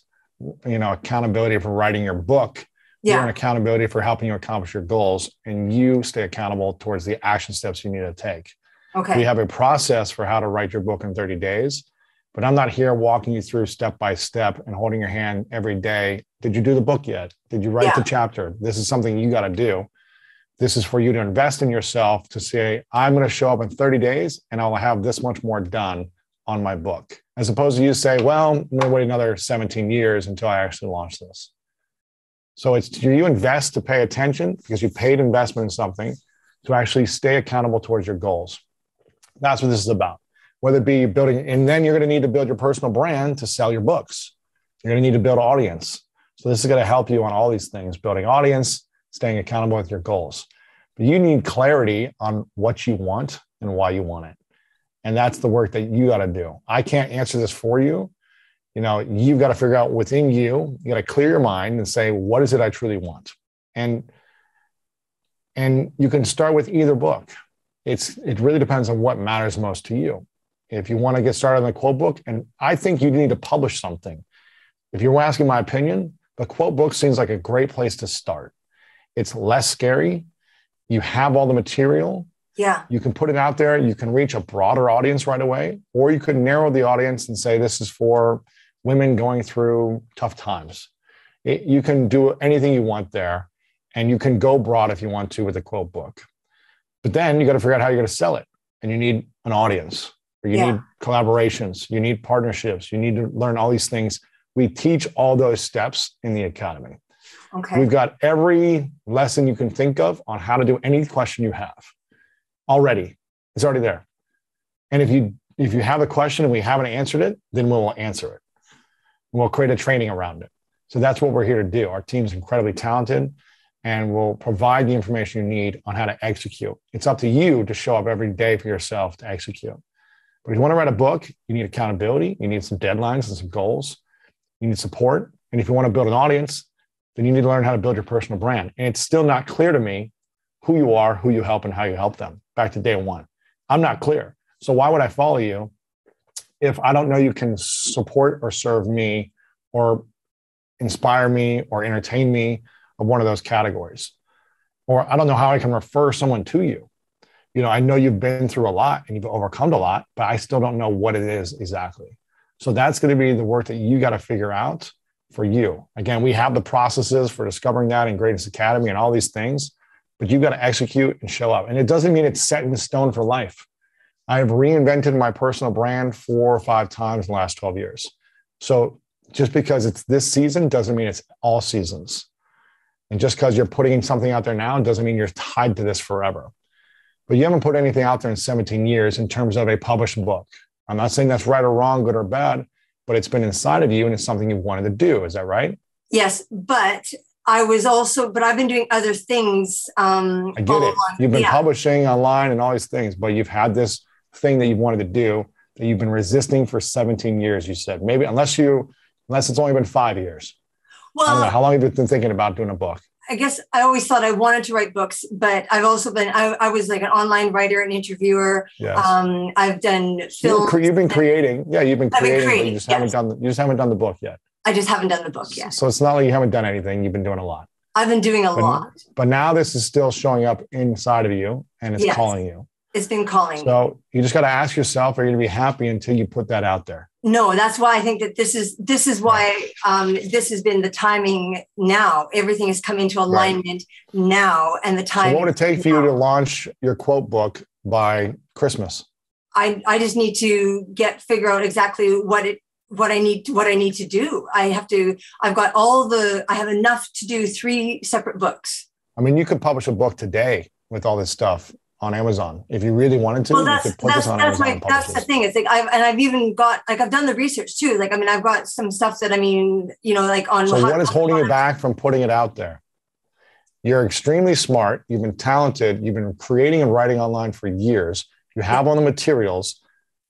accountability for writing your book. Yeah. You're an accountability for helping you accomplish your goals, and you stay accountable towards the action steps you need to take. Okay. We have a process for how to write your book in 30 days, but I'm not here walking you through step by step and holding your hand every day. Did you do the book yet? Did you write the chapter? This is something you got to do. This is for you to invest in yourself to say, I'm going to show up in 30 days and I'll have this much more done on my book. As opposed to you say, well, I'm going to wait another 17 years until I actually launch this. So do you invest to pay attention because you paid investment in something to actually stay accountable towards your goals? That's what this is about. Whether it be building, and then you're going to need to build your personal brand to sell your books. You're going to need to build an audience. So this is going to help you on all these things, building audience, staying accountable with your goals. But you need clarity on what you want and why you want it. And that's the work that you got to do. I can't answer this for you. You've got to figure out within you, you got to clear your mind and say, what is it I truly want? And you can start with either book. It really depends on what matters most to you. If you want to get started on the quote book, and I think you need to publish something. If you're asking my opinion, the quote book seems like a great place to start. It's less scary. You have all the material. Yeah. You can put it out there. You can reach a broader audience right away, or you could narrow the audience and say, this is for women going through tough times. You can do anything you want there, and you can go broad if you want to with the quote book. But then you got to figure out how you're going to sell it. And you need an audience, or you need collaborations, you need partnerships, you need to learn all these things. We teach all those steps in the academy. Okay. We've got every lesson you can think of on how to do any question you have already. It's already there. And if you have a question and we haven't answered it, then we'll answer it. We'll create a training around it. So that's what we're here to do. Our team's incredibly talented, and we'll provide the information you need on how to execute. It's up to you to show up every day for yourself to execute. But if you want to write a book, you need accountability. You need some deadlines and some goals. You need support. And if you want to build an audience, then you need to learn how to build your personal brand. And it's still not clear to me who you are, who you help, and how you help them. Back to day one. I'm not clear. So why would I follow you if I don't know you can support or serve me or inspire me or entertain me of one of those categories? Or I don't know how I can refer someone to you. I know you've been through a lot and you've overcome a lot, but I still don't know what it is exactly. So that's going to be the work that you got to figure out for you. Again, we have the processes for discovering that in Greatness Academy and all these things, but you've got to execute and show up. And it doesn't mean it's set in stone for life. I have reinvented my personal brand 4 or 5 times in the last 12 years. So just because it's this season doesn't mean it's all seasons. And just because you're putting something out there now doesn't mean you're tied to this forever. But you haven't put anything out there in 17 years in terms of a published book. I'm not saying that's right or wrong, good or bad, but it's been inside of you and it's something you've wanted to do. Is that right? Yes, but I've been doing other things. I get it. You've been publishing online and all these things, but you've had this thing that you've wanted to do that you've been resisting for 17 years, you said. Maybe unless it's only been 5 years. Well, I don't know. How long have you been thinking about doing a book? I guess I always thought I wanted to write books, but I've also been, I was like an online writer and interviewer. Yes. I've done film. You've been creating. Yeah, you've been creating, but you just yes. haven't done the book yet. I just haven't done the book yet. So it's not like you haven't done anything. You've been doing a lot. I've been doing a lot. But now this is still showing up inside of you and it's calling you. It's been calling. So you just got to ask yourself, are you going to be happy until you put that out there? No, that's why I think that this is why this has been the timing now. Everything is coming into alignment now, and the time. So what would it take for you to launch your quote book by Christmas? I just need to figure out exactly what I need to do. I have enough to do 3 separate books. I mean, you could publish a book today with all this stuff on Amazon. If you really wanted to, you could put this on Amazon. That's the thing. It's like I've even got, like, I've done the research too. Like, I mean, I've got some stuff that, I mean, like on. So what is holding you back from putting it out there? You're extremely smart. You've been talented. You've been creating and writing online for years. You have all the materials.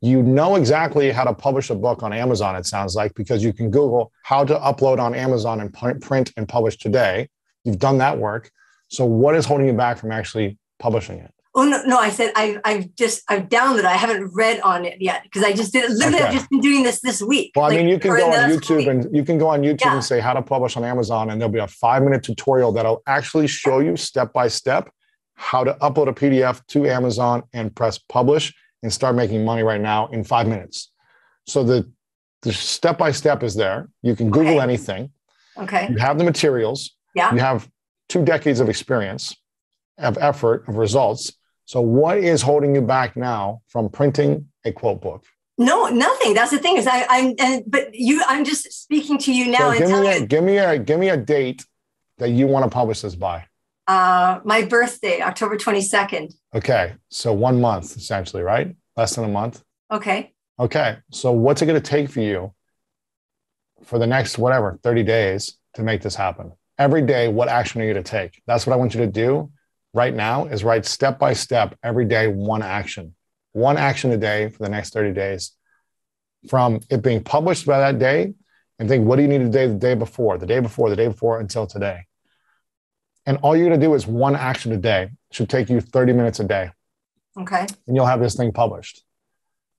You know exactly how to publish a book on Amazon, it sounds like, because you can Google how to upload on Amazon and print and publish today. You've done that work. So what is holding you back from actually publishing it? Oh, no, I said I've downloaded it. I haven't read on it yet because I just did it. Literally, I've just been doing this week. Well, I mean, you can go on YouTube and say how to publish on Amazon, and there'll be a 5-minute tutorial that'll actually show you step by step how to upload a PDF to Amazon and press publish and start making money right now in 5 minutes. So the step by step is there. You can Google anything. Okay. You have the materials. Yeah. You have 2 decades of experience, of effort, of results. So what is holding you back now from printing a quote book? No, nothing. That's the thing is I'm just speaking to you now. So give me a date that you want to publish this by. My birthday, October 22nd. Okay. So 1 month, essentially, right? Less than a month. Okay. Okay. So what's it going to take for you for the next, 30 days to make this happen? Every day, what action are you going to take? That's what I want you to do right now, is write step by step every day, one action a day for the next 30 days from it being published by that day, and think, what do you need to do the day before until today? And all you're going to do is one action a day. It should take you 30 minutes a day. Okay. And you'll have this thing published.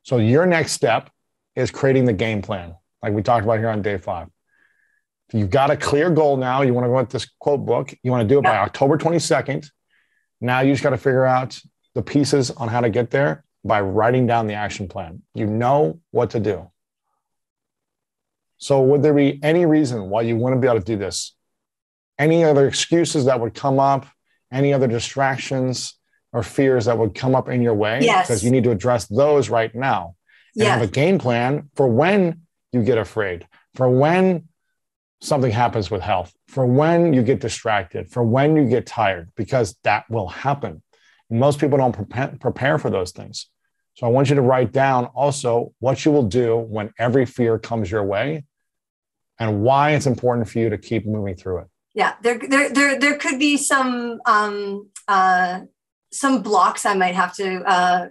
So your next step is creating the game plan, like we talked about here on day 5. You've got a clear goal now. You want to go with this quote book. You want to do it by October 22nd. Now you just got to figure out the pieces on how to get there by writing down the action plan. You know what to do. So would there be any reason why you wouldn't be able to do this? Any other excuses that would come up? Any other distractions or fears that would come up in your way? Yes. Because you need to address those right now. And have a game plan for when you get afraid, for when something happens with health, for when you get distracted, for when you get tired, because that will happen. And most people don't prepare for those things. So I want you to write down also what you will do when every fear comes your way and why it's important for you to keep moving through it. Yeah, there could be some blocks I might have to,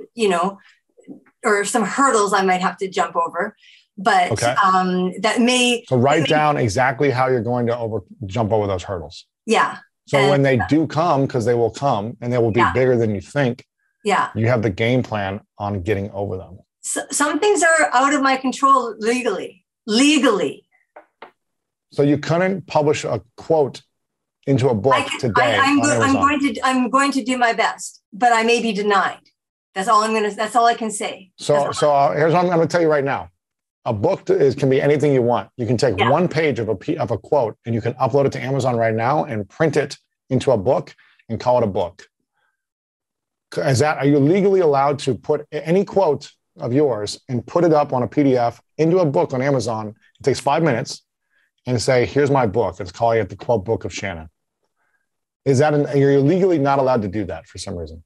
or some hurdles I might have to jump over. But that may... So write down exactly how you're going to jump over those hurdles. Yeah. So when they do come, because they will come and they will be bigger than you think, you have the game plan on getting over them. So, some things are out of my control legally. So you couldn't publish a quote into a book today. I'm going to do my best, but I may be denied. That's all I can say. So here's what I'm going to tell you right now. a book can be anything you want. You can take one page of a quote and you can upload it to Amazon right now and print it into a book and call it a book. Are you legally allowed to put any quote of yours and put it up on a PDF into a book on Amazon? It takes 5 minutes and say, here's my book. It's calling it the Quote Book of Shannon. You're legally not allowed to do that for some reason?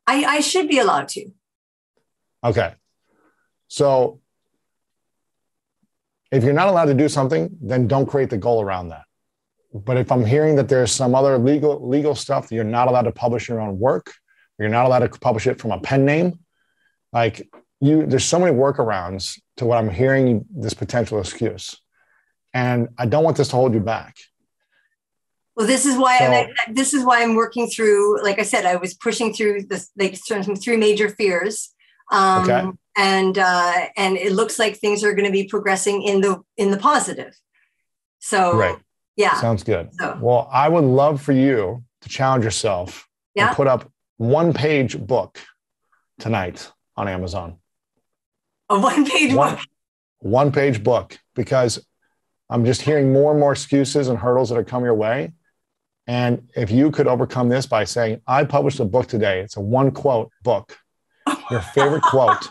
I should be allowed to. Okay. So if you're not allowed to do something, then don't create the goal around that. But if I'm hearing that there's some other legal stuff that you're not allowed to publish your own work, or you're not allowed to publish it from a pen name, there's so many workarounds to what I'm hearing this potential excuse. And I don't want this to hold you back. Well, this is why I'm working through, like I said, I was pushing through some 3 major fears. Okay. And it looks like things are going to be progressing in the positive. So, right. Yeah. Sounds good. So, well, I would love for you to challenge yourself and put up 1-page book tonight on Amazon. A 1-page book? 1-page book, because I'm just hearing more and more excuses and hurdles that are coming your way. And if you could overcome this by saying, I published a book today, it's a 1-quote book, your favorite quote.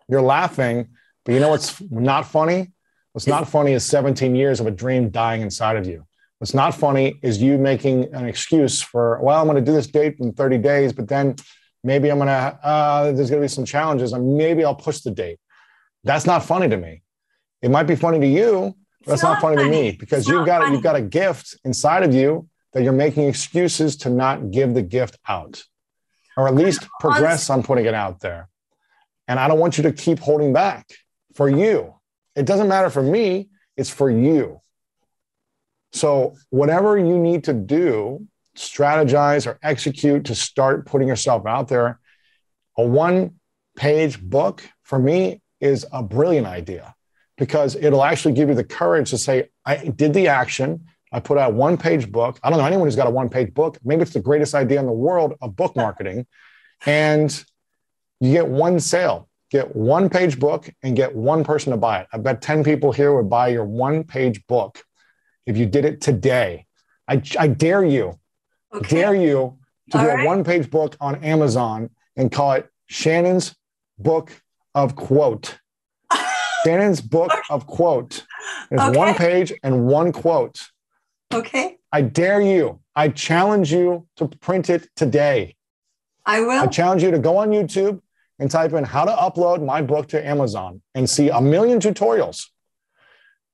You're laughing, but you know what's not funny? What's not funny is 17 years of a dream dying inside of you. What's not funny is you making an excuse for, well, I'm going to do this date in 30 days, but then maybe there's going to be some challenges and maybe I'll push the date. That's not funny to me. It might be funny to you, but that's not funny to me, because you've got a gift inside of you that you're making excuses to not give the gift out, or at least progress on putting it out there. And I don't want you to keep holding back for you. It doesn't matter for me, it's for you. So whatever you need to do, strategize or execute to start putting yourself out there, a 1-page book for me is a brilliant idea, because it'll actually give you the courage to say, I did the action. I put out a 1-page book. I don't know anyone who's got a 1-page book. Maybe it's the greatest idea in the world of book marketing. And you get 1 sale. Get 1-page book and get 1 person to buy it. I bet 10 people here would buy your 1-page book if you did it today. I dare you, to do a 1-page book on Amazon and call it Shannon's Book of Quote. Shannon's Book of Quote. There's 1 page and 1 quote. Okay. I dare you. I challenge you to print it today. I will. I challenge you to go on YouTube and type in how to upload my book to Amazon and see 1 million tutorials,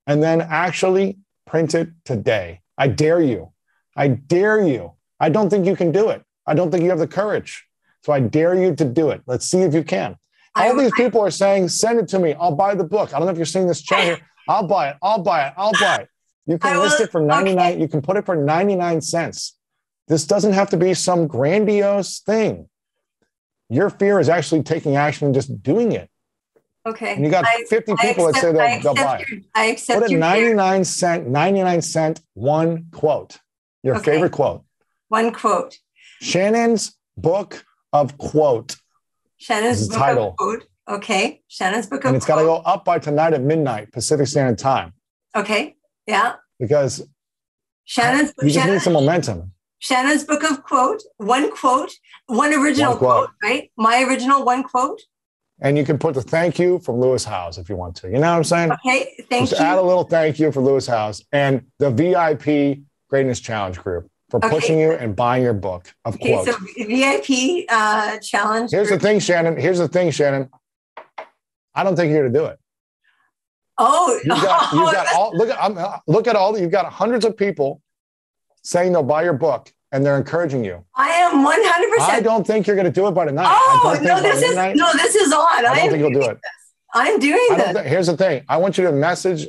and then actually print it today. I dare you. I dare you. I don't think you can do it. I don't think you have the courage. So I dare you to do it. Let's see if you can. All these people are saying, send it to me. I'll buy the book. I don't know if you're seeing this chat here. I'll buy it. I'll buy it. I'll buy it. You can list it for 99. Okay. You can put it for 99 cents. This doesn't have to be some grandiose thing. Your fear is actually taking action and just doing it. Okay. And you got 50 people that say they'll buy it. I accept. Put a 99 cent 1 quote. Your favorite quote. 1 quote. Shannon's Book of Quote. Shannon's Book of Quote. Okay. Shannon's Book of Quote. And it's got to go up by tonight at midnight Pacific Standard Time. Okay. Yeah. Because you just need some momentum. Shannon's Book of Quote, 1 quote, 1 original quote, right? My original 1 quote. And you can put the thank you from Lewis Howes if you want to. You know what I'm saying? Okay, thank you. Add a little thank you for Lewis Howes and the VIP Greatness Challenge group for pushing you and buying your book of quotes. So VIP challenge. Here's the thing, Shannon. I don't think you're going to do it. You've got hundreds of people saying they'll buy your book and they're encouraging you. I am 100%. I don't think you're going to do it by tonight. This is on. I don't think you'll do it. I'm doing this. Here's the thing. I want you to message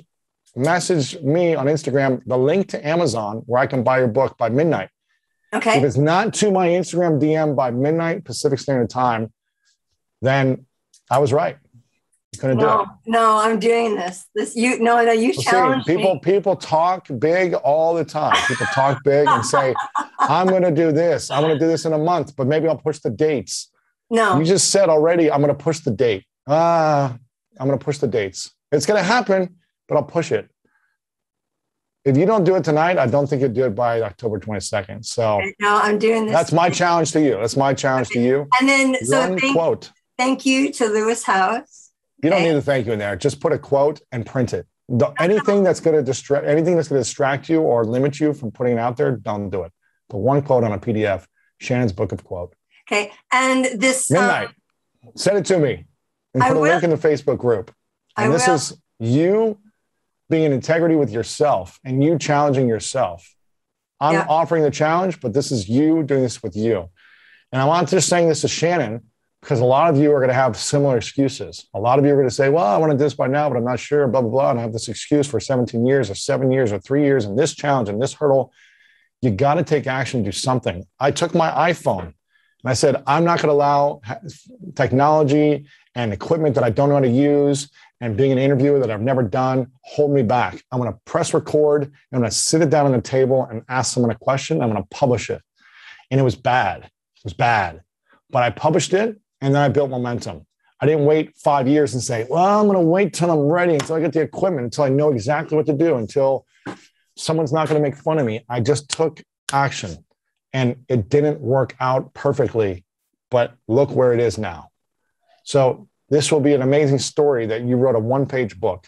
me on Instagram the link to Amazon where I can buy your book by midnight. Okay. If it's not to my Instagram DM by midnight Pacific Standard Time, then I was right. You're going to do it. No, I'm doing this. You challenge me. People talk big all the time. People talk big and say, I'm going to do this. I'm going to do this in a month, but maybe I'll push the dates. No. You just said already, I'm going to push the date. I'm going to push the dates. It's going to happen, but I'll push it. If you don't do it tonight, I don't think you'll do it by October 22nd. So no, I'm doing this. That's my challenge to you. That's my challenge to you. And then, quote. Thank you to Lewis House. You don't need a thank you in there. Just put a quote and print it. Anything that's going to distract you or limit you from putting it out there, don't do it. Put one quote on a PDF, Shannon's Book of Quote. Okay. And this midnight. Send it to me and put a link in the Facebook group. And this is you being in integrity with yourself and you challenging yourself. I'm offering the challenge, but this is you doing this with you. And I want to just saying this to Shannon, because a lot of you are going to have similar excuses. A lot of you are going to say, well, I want to do this by now, but I'm not sure, blah, blah, blah. And I have this excuse for 17 years or 7 years or 3 years and this challenge and this hurdle. You got to take action, do something. I took my iPhone and I said, I'm not going to allow technology and equipment that I don't know how to use and being an interviewer that I've never done hold me back. I'm going to press record and I'm going to sit it down on the table and ask someone a question. I'm going to publish it. And it was bad. It was bad. But I published it and then I built momentum. I didn't wait 5 years and say, well, I'm going to wait till I'm ready, until I get the equipment, until I know exactly what to do, until someone's not going to make fun of me. I just took action and it didn't work out perfectly, but look where it is now. So this will be an amazing story that you wrote a one-page book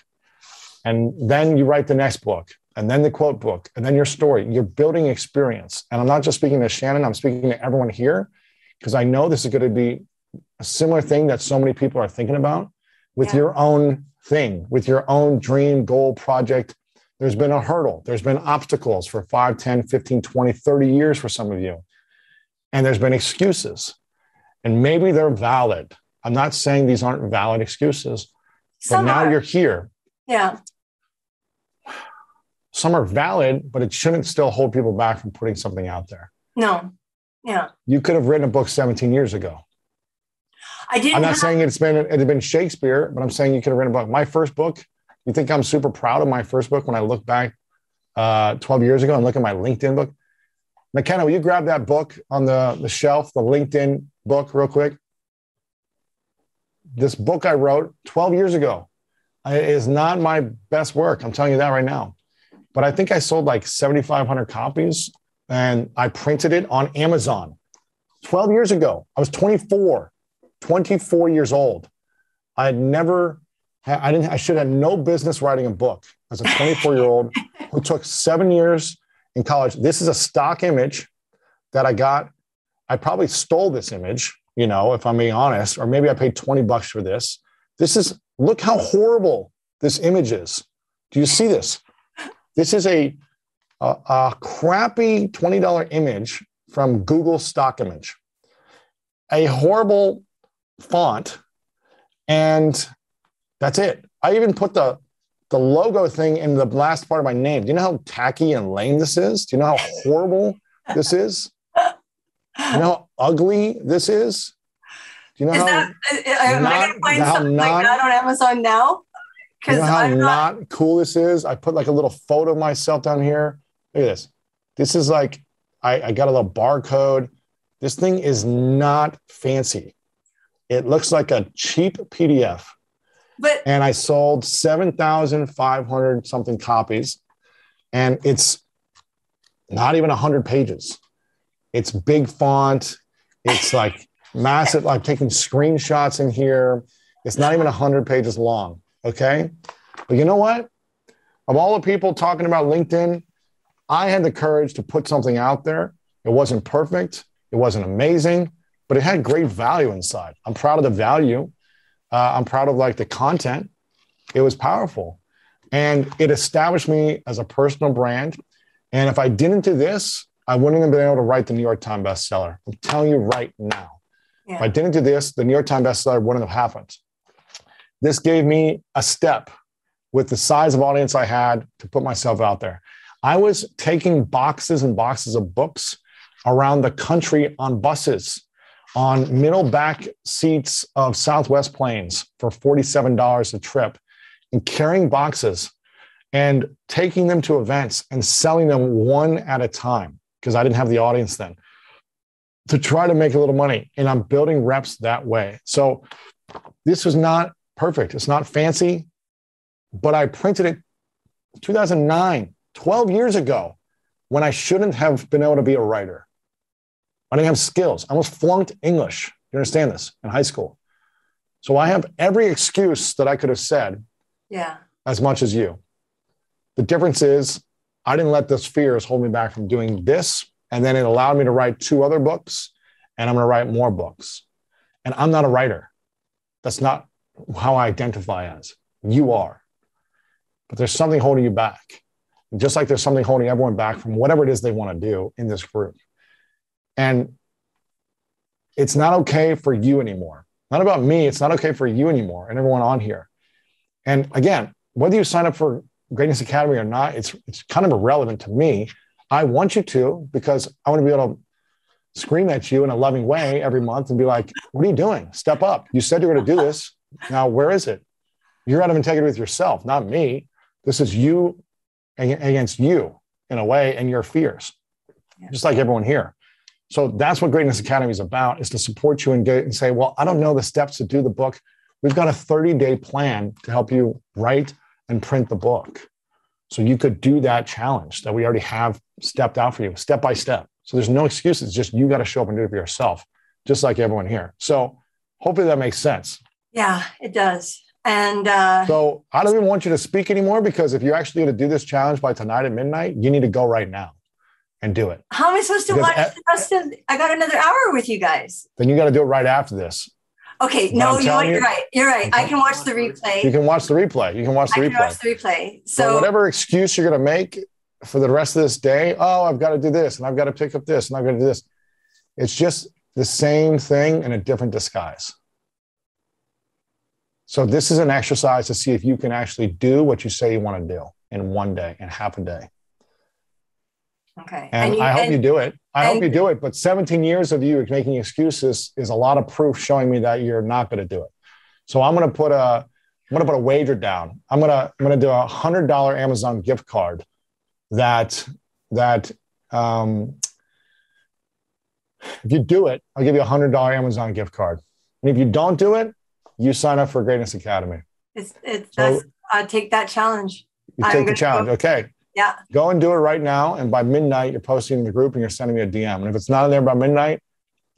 and then you write the next book and then the quote book and then your story. You're building experience. And I'm not just speaking to Shannon, I'm speaking to everyone here because I know this is going to be a similar thing that so many people are thinking about with your own thing, with your own dream, goal, project. There's been a hurdle. There's been obstacles for 5, 10, 15, 20, 30 years for some of you. And there's been excuses. And maybe they're valid. I'm not saying these aren't valid excuses, but now you're here. Yeah. Some are valid, but it shouldn't still hold people back from putting something out there. No. Yeah. You could have written a book 17 years ago. I'm not saying it had been Shakespeare, but I'm saying you could have written a book. My first book, you think I'm super proud of my first book when I look back 12 years ago and look at my LinkedIn book? McKenna, will you grab that book on the shelf, the LinkedIn book real quick? This book I wrote 12 years ago is not my best work. I'm telling you that right now. But I think I sold like 7,500 copies and I printed it on Amazon 12 years ago. I was 24 years old. I should have no business writing a book as a 24-year-old who took 7 years in college. This is a stock image that I got. I probably stole this image, if I'm being honest, or maybe I paid $20 for this. Look how horrible this image is. Do you see this? This is a crappy $20 image from Google stock image. A horrible font, and that's it. I even put the logo thing in the last part of my name. Do you know how tacky and lame this is? Do you know how horrible this is? Do you know how ugly this is? Do you know am I going to find something like that on Amazon now? You know how not cool this is? I put like a little photo of myself down here. Look at this. This is like, I got a little barcode. This thing is not fancy. It looks like a cheap PDF. And I sold 7,500 something copies. And it's not even 100 pages. It's big font. It's like massive. I'm taking screenshots in here. It's not even 100 pages long. Okay. But you know what? Of all the people talking about LinkedIn, I had the courage to put something out there. It wasn't perfect. It wasn't amazing, but it had great value inside. I'm proud of the value. I'm proud of like the content. It was powerful and it established me as a personal brand. And if I didn't do this, I wouldn't have been able to write the New York Times bestseller. I'm telling you right now. Yeah. If I didn't do this, the New York Times bestseller wouldn't have happened. This gave me a step with the size of audience I had to put myself out there. I was taking boxes and boxes of books around the country on buses, on middle back seats of Southwest planes for $47 a trip, and carrying boxes and taking them to events and selling them one at a time because I didn't have the audience then to try to make a little money. And I'm building reps that way. So this was not perfect. It's not fancy, but I printed it 2009, 12 years ago, when I shouldn't have been able to be a writer. I didn't have skills. I almost flunked English. You understand this? In high school. So I have every excuse that I could have said, as much as you. The difference is I didn't let those fears hold me back from doing this. And then it allowed me to write 2 other books, and I'm going to write more books. And I'm not a writer. That's not how I identify as. You are. But there's something holding you back. Just like there's something holding everyone back from whatever it is they want to do in this group. And it's not okay for you anymore. Not about me. It's not okay for you anymore and everyone on here. And again, whether you sign up for Greatness Academy or not, it's kind of irrelevant to me. I want you to, because I want to be able to scream at you in a loving way every month and be like, what are you doing? Step up. You said you were going to do this. Now, where is it? You're out of integrity with yourself, not me. This is you against you in a way and your fears, just like everyone here. So that's what Greatness Academy is about, is to support you and say, well, I don't know the steps to do the book. We've got a 30-day plan to help you write and print the book. So you could do that challenge that we already have stepped out for you, step by step. So there's no excuses. Just you got to show up and do it for yourself, just like everyone here. So hopefully that makes sense. Yeah, it does. And so I don't even want you to speak anymore, because if you're actually going to do this challenge by tonight at midnight, you need to go right now and do it. How am I supposed to watch the rest of? I got another hour with you guys. Then you got to do it right after this. Okay, no, you're right. You're right. I can watch the replay. You can watch the replay. You can watch the replay. I can watch the replay. So whatever excuse you're going to make for the rest of this day, oh, I've got to do this, and I've got to pick up this, and I've got to do this. It's just the same thing in a different disguise. So this is an exercise to see if you can actually do what you say you want to do in one day, in half a day. Okay. And I hope you do it. I hope you do it. But 17 years of you making excuses is a lot of proof showing me that you're not going to do it. So I'm going to put a wager down. I'm going to do a $100 Amazon gift card that if you do it, I'll give you a $100 Amazon gift card. And if you don't do it, you sign up for Greatness Academy. I take that challenge. You take the challenge. Okay. Yeah. Go and do it right now. And by midnight, you're posting in the group and you're sending me a DM. And if it's not in there by midnight,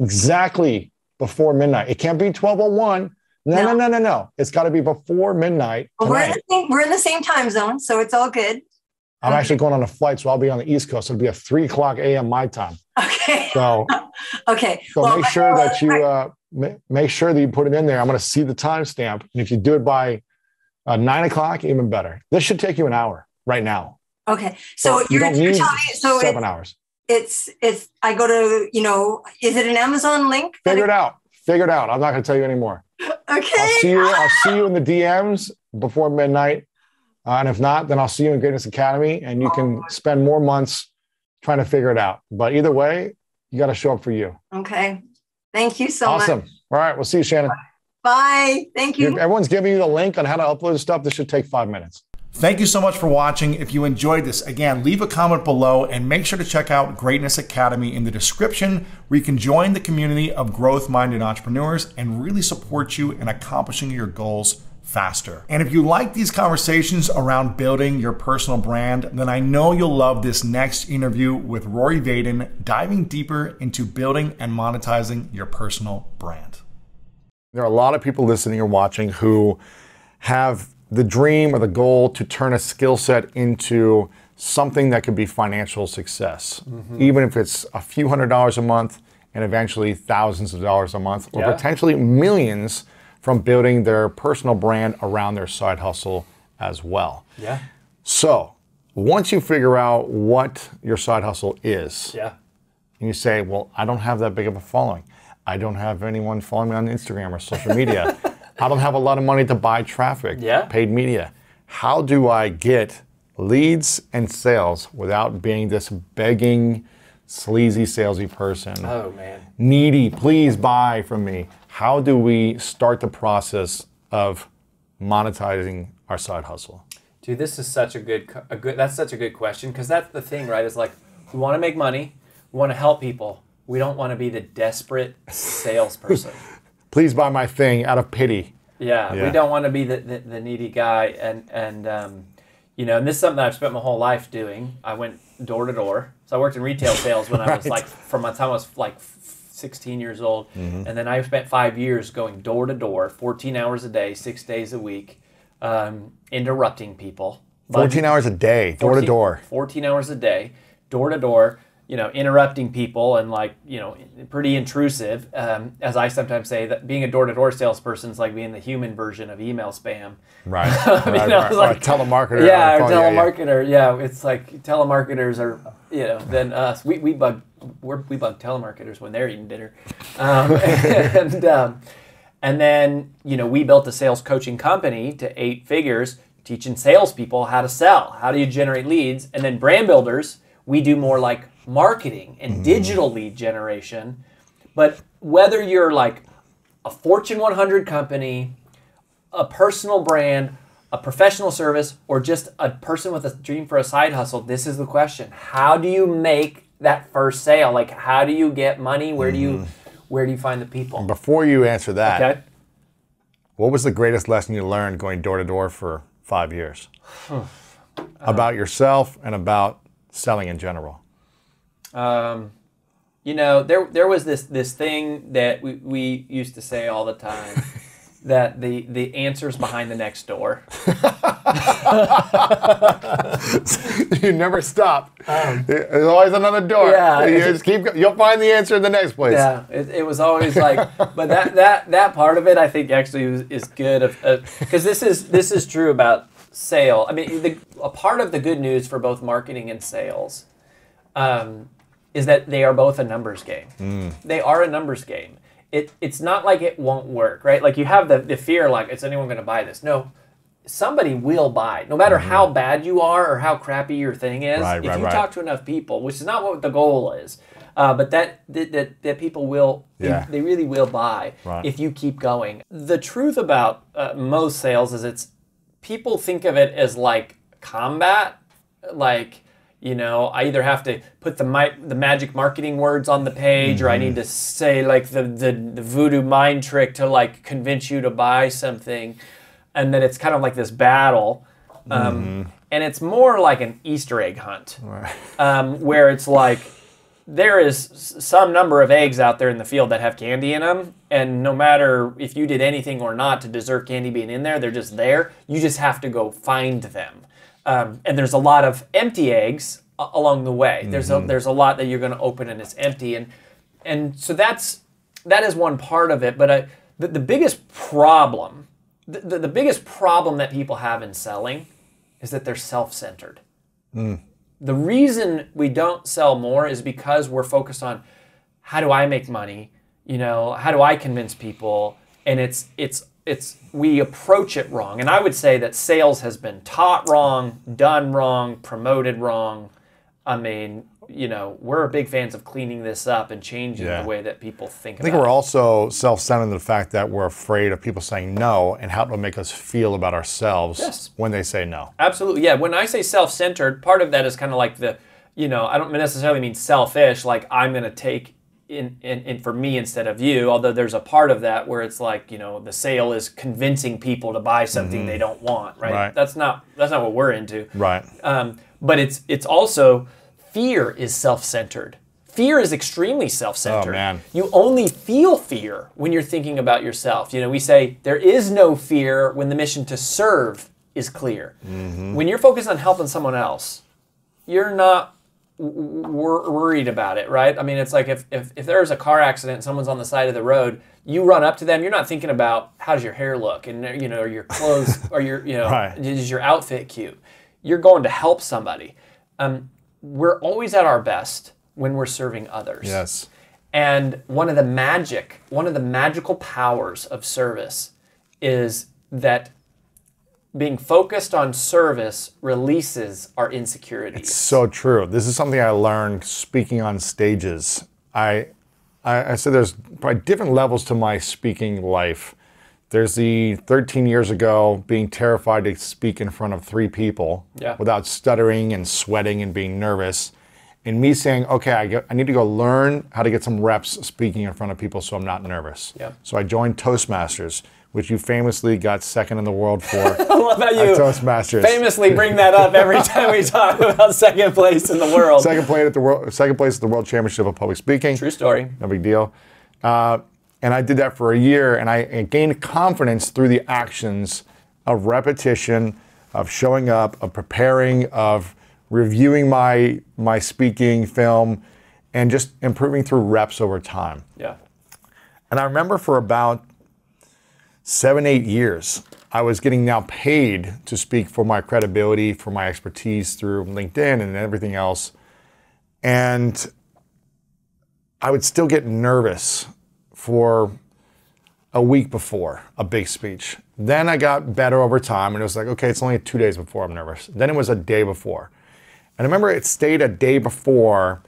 exactly before midnight. It can't be 12:01. No. It's got to be before midnight. Well, we're in the same time zone, so it's all good. I'm actually going on a flight, so I'll be on the East Coast. It'll be at 3:00 a.m. my time. Okay. So, okay. So well, make sure that you put it in there. I'm going to see the timestamp. And if you do it by 9:00, even better. This should take you an hour right now. Okay. So you don't need 7 hours. It's I go to, is it an Amazon link? Figure it out. I'm not going to tell you anymore. Okay. I'll see you in the DMs before midnight. And if not, then I'll see you in Greatness Academy, and you can spend more months trying to figure it out. But either way, you got to show up for you. Okay. Thank you so much. Awesome. All right. We'll see you, Shannon. Bye. Thank you. Everyone's giving you the link on how to upload stuff. This should take 5 minutes. Thank you so much for watching. If you enjoyed this, again, leave a comment below and make sure to check out Greatness Academy in the description, where you can join the community of growth-minded entrepreneurs and really support you in accomplishing your goals faster. And if you like these conversations around building your personal brand, then I know you'll love this next interview with Rory Vaden, diving deeper into building and monetizing your personal brand. There are a lot of people listening or watching who have the dream or the goal to turn a skill set into something that could be financial success, even if it's a few $100s a month and eventually thousands of dollars a month, or potentially millions from building their personal brand around their side hustle as well. Yeah. So once you figure out what your side hustle is, and you say, well, I don't have that big of a following. I don't have anyone following me on Instagram or social media. I don't have a lot of money to buy traffic, paid media. How do I get leads and sales without being this begging, sleazy, salesy person? Oh, man. Needy, please buy from me. How do we start the process of monetizing our side hustle? Dude, this is such that's such a good question, because that's the thing, right? Is like, we want to make money, we want to help people. We don't want to be the desperate salesperson. Please buy my thing out of pity. Yeah, Yeah. we don't want to be the needy guy, and you know, and this is something that I've spent my whole life doing. I went door to door, so I worked in retail sales when I was like, from the time I was like 16 years old, and then I spent 5 years going door to door, 14 hours a day, 6 days a week, interrupting people. 14 hours a day, door to door. 14 hours a day, door to door, you know, interrupting people and like, you know, pretty intrusive. As I sometimes say, that being a door-to-door salesperson is like being the human version of email spam. Right. You know, Or like, a telemarketer. Yeah, on or the phone. telemarketer. Yeah, it's like telemarketers are, you know, than us. We bug telemarketers when they're eating dinner. And then, you know, we built a sales coaching company to 8 figures, teaching salespeople how to sell. How do you generate leads? And then brand builders, we do more like marketing and digital lead generation. But whether you're like a Fortune 100 company, a personal brand, a professional service, or just a person with a dream for a side hustle, this is the question. How do you make that first sale? Like, how do you get money? Where do you find the people? Before you answer that, Okay. what was the greatest lesson you learned going door to door for 5 years? About yourself and about selling in general. You know, there was this thing that we used to say all the time, that the answer's behind the next door. You never stop. There's always another door. Yeah. You just you'll find the answer in the next place. Yeah, it was always like, but that part of it, I think actually is good, because this is true about sale. I mean, a part of the good news for both marketing and sales is that they are both a numbers game. They are a numbers game. It's not like it won't work, right? Like you have the fear, like, is anyone going to buy this? No, somebody will buy, no matter how bad you are or how crappy your thing is. If you talk to enough people, which is not what the goal is, but that people will, they really will buy if you keep going. The truth about most sales is people think of it as like combat, like, you know, I either have to put the magic marketing words on the page, or I need to say like the voodoo mind trick to like convince you to buy something, and then it's kind of like this battle, and it's more like an Easter egg hunt, where it's like there is some number of eggs out there in the field that have candy in them, and no matter if you did anything or not to deserve candy being in there, they're just there. You just have to go find them. And there's a lot of empty eggs along the way. There's a lot that you're going to open and it's empty, and so that is one part of it. But the biggest problem, the biggest problem that people have in selling is that they're self-centered. The reason we don't sell more is because we're focused on how do I make money, you know, how do I convince people, and we approach it wrong. And I would say that sales has been taught wrong, done wrong, promoted wrong. I mean, you know, we're big fans of cleaning this up and changing the way that people think about it. I think we're also self-centered in the fact that we're afraid of people saying no and how it will make us feel about ourselves when they say no. Absolutely, yeah. When I say self-centered, part of that is kind of like you know, I don't necessarily mean selfish, like I'm going to take in for me instead of you, although there's a part of that where it's like, you know, the sale is convincing people to buy something they don't want, right? That's not what we're into. Right. But it's also, fear is self-centered. Fear is extremely self-centered. Oh, man. You only feel fear when you're thinking about yourself. You know, we say there is no fear when the mission to serve is clear. When you're focused on helping someone else, you're not worried about it, right? I mean, it's like if there's a car accident and someone's on the side of the road, you run up to them, you're not thinking about how does your hair look and, you know, or your clothes or your, you know, is your outfit cute? You're going to help somebody. We're always at our best when we're serving others. Yes. And one of the magical powers of service is that being focused on service releases our insecurities. It's so true. This is something I learned speaking on stages. I said there's probably different levels to my speaking life. There's the 13 years ago being terrified to speak in front of 3 people without stuttering and sweating and being nervous. in me saying, okay, I need to go learn how to get some reps speaking in front of people so I'm not nervous. Yeah. So I joined Toastmasters, which you famously got second in the world for. I love how you Toastmasters. famously bring that up every time we talk about second place in the world. Second place at the World Championship of Public Speaking. True story. No big deal. And I did that for a year, and I gained confidence through the actions of repetition, of showing up, of preparing, of reviewing my speaking film, and just improving through reps over time. Yeah. And I remember for about 7-8 years, I was getting now paid to speak for my credibility, for my expertise through LinkedIn and everything else. And I would still get nervous for a week before a big speech. Then I got better over time, and it was like, okay, it's only 2 days before I'm nervous. Then it was a day before. And I remember it stayed a day before,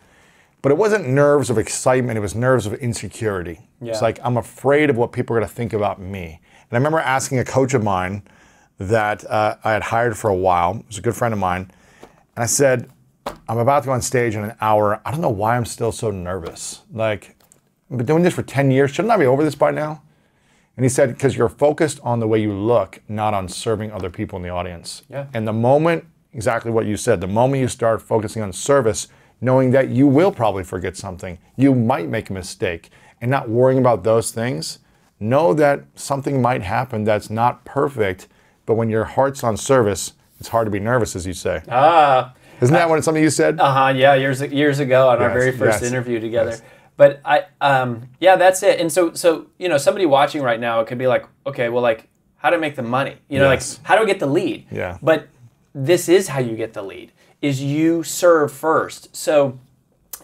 but it wasn't nerves of excitement, it was nerves of insecurity. Yeah. It's like, I'm afraid of what people are gonna think about me. And I remember asking a coach of mine that I had hired for a while, it was a good friend of mine, and I said, I'm about to go on stage in an hour, I don't know why I'm still so nervous. Like, I've been doing this for 10 years, shouldn't I be over this by now? And he said, because you're focused on the way you look, not on serving other people in the audience. Yeah. And the moment, exactly what you said, the moment you start focusing on service, knowing that you will probably forget something, you might make a mistake, and not worrying about those things, know that something might happen that's not perfect, but when your heart's on service, it's hard to be nervous, as you say. Isn't that something you said? Yeah, years ago on our very first interview together. Yes. But yeah, that's it. And so somebody watching right now, it could be like, okay, well, like, how to make the money? Like, how do I get the lead? Yeah. But this is how you get the lead: is you serve first. So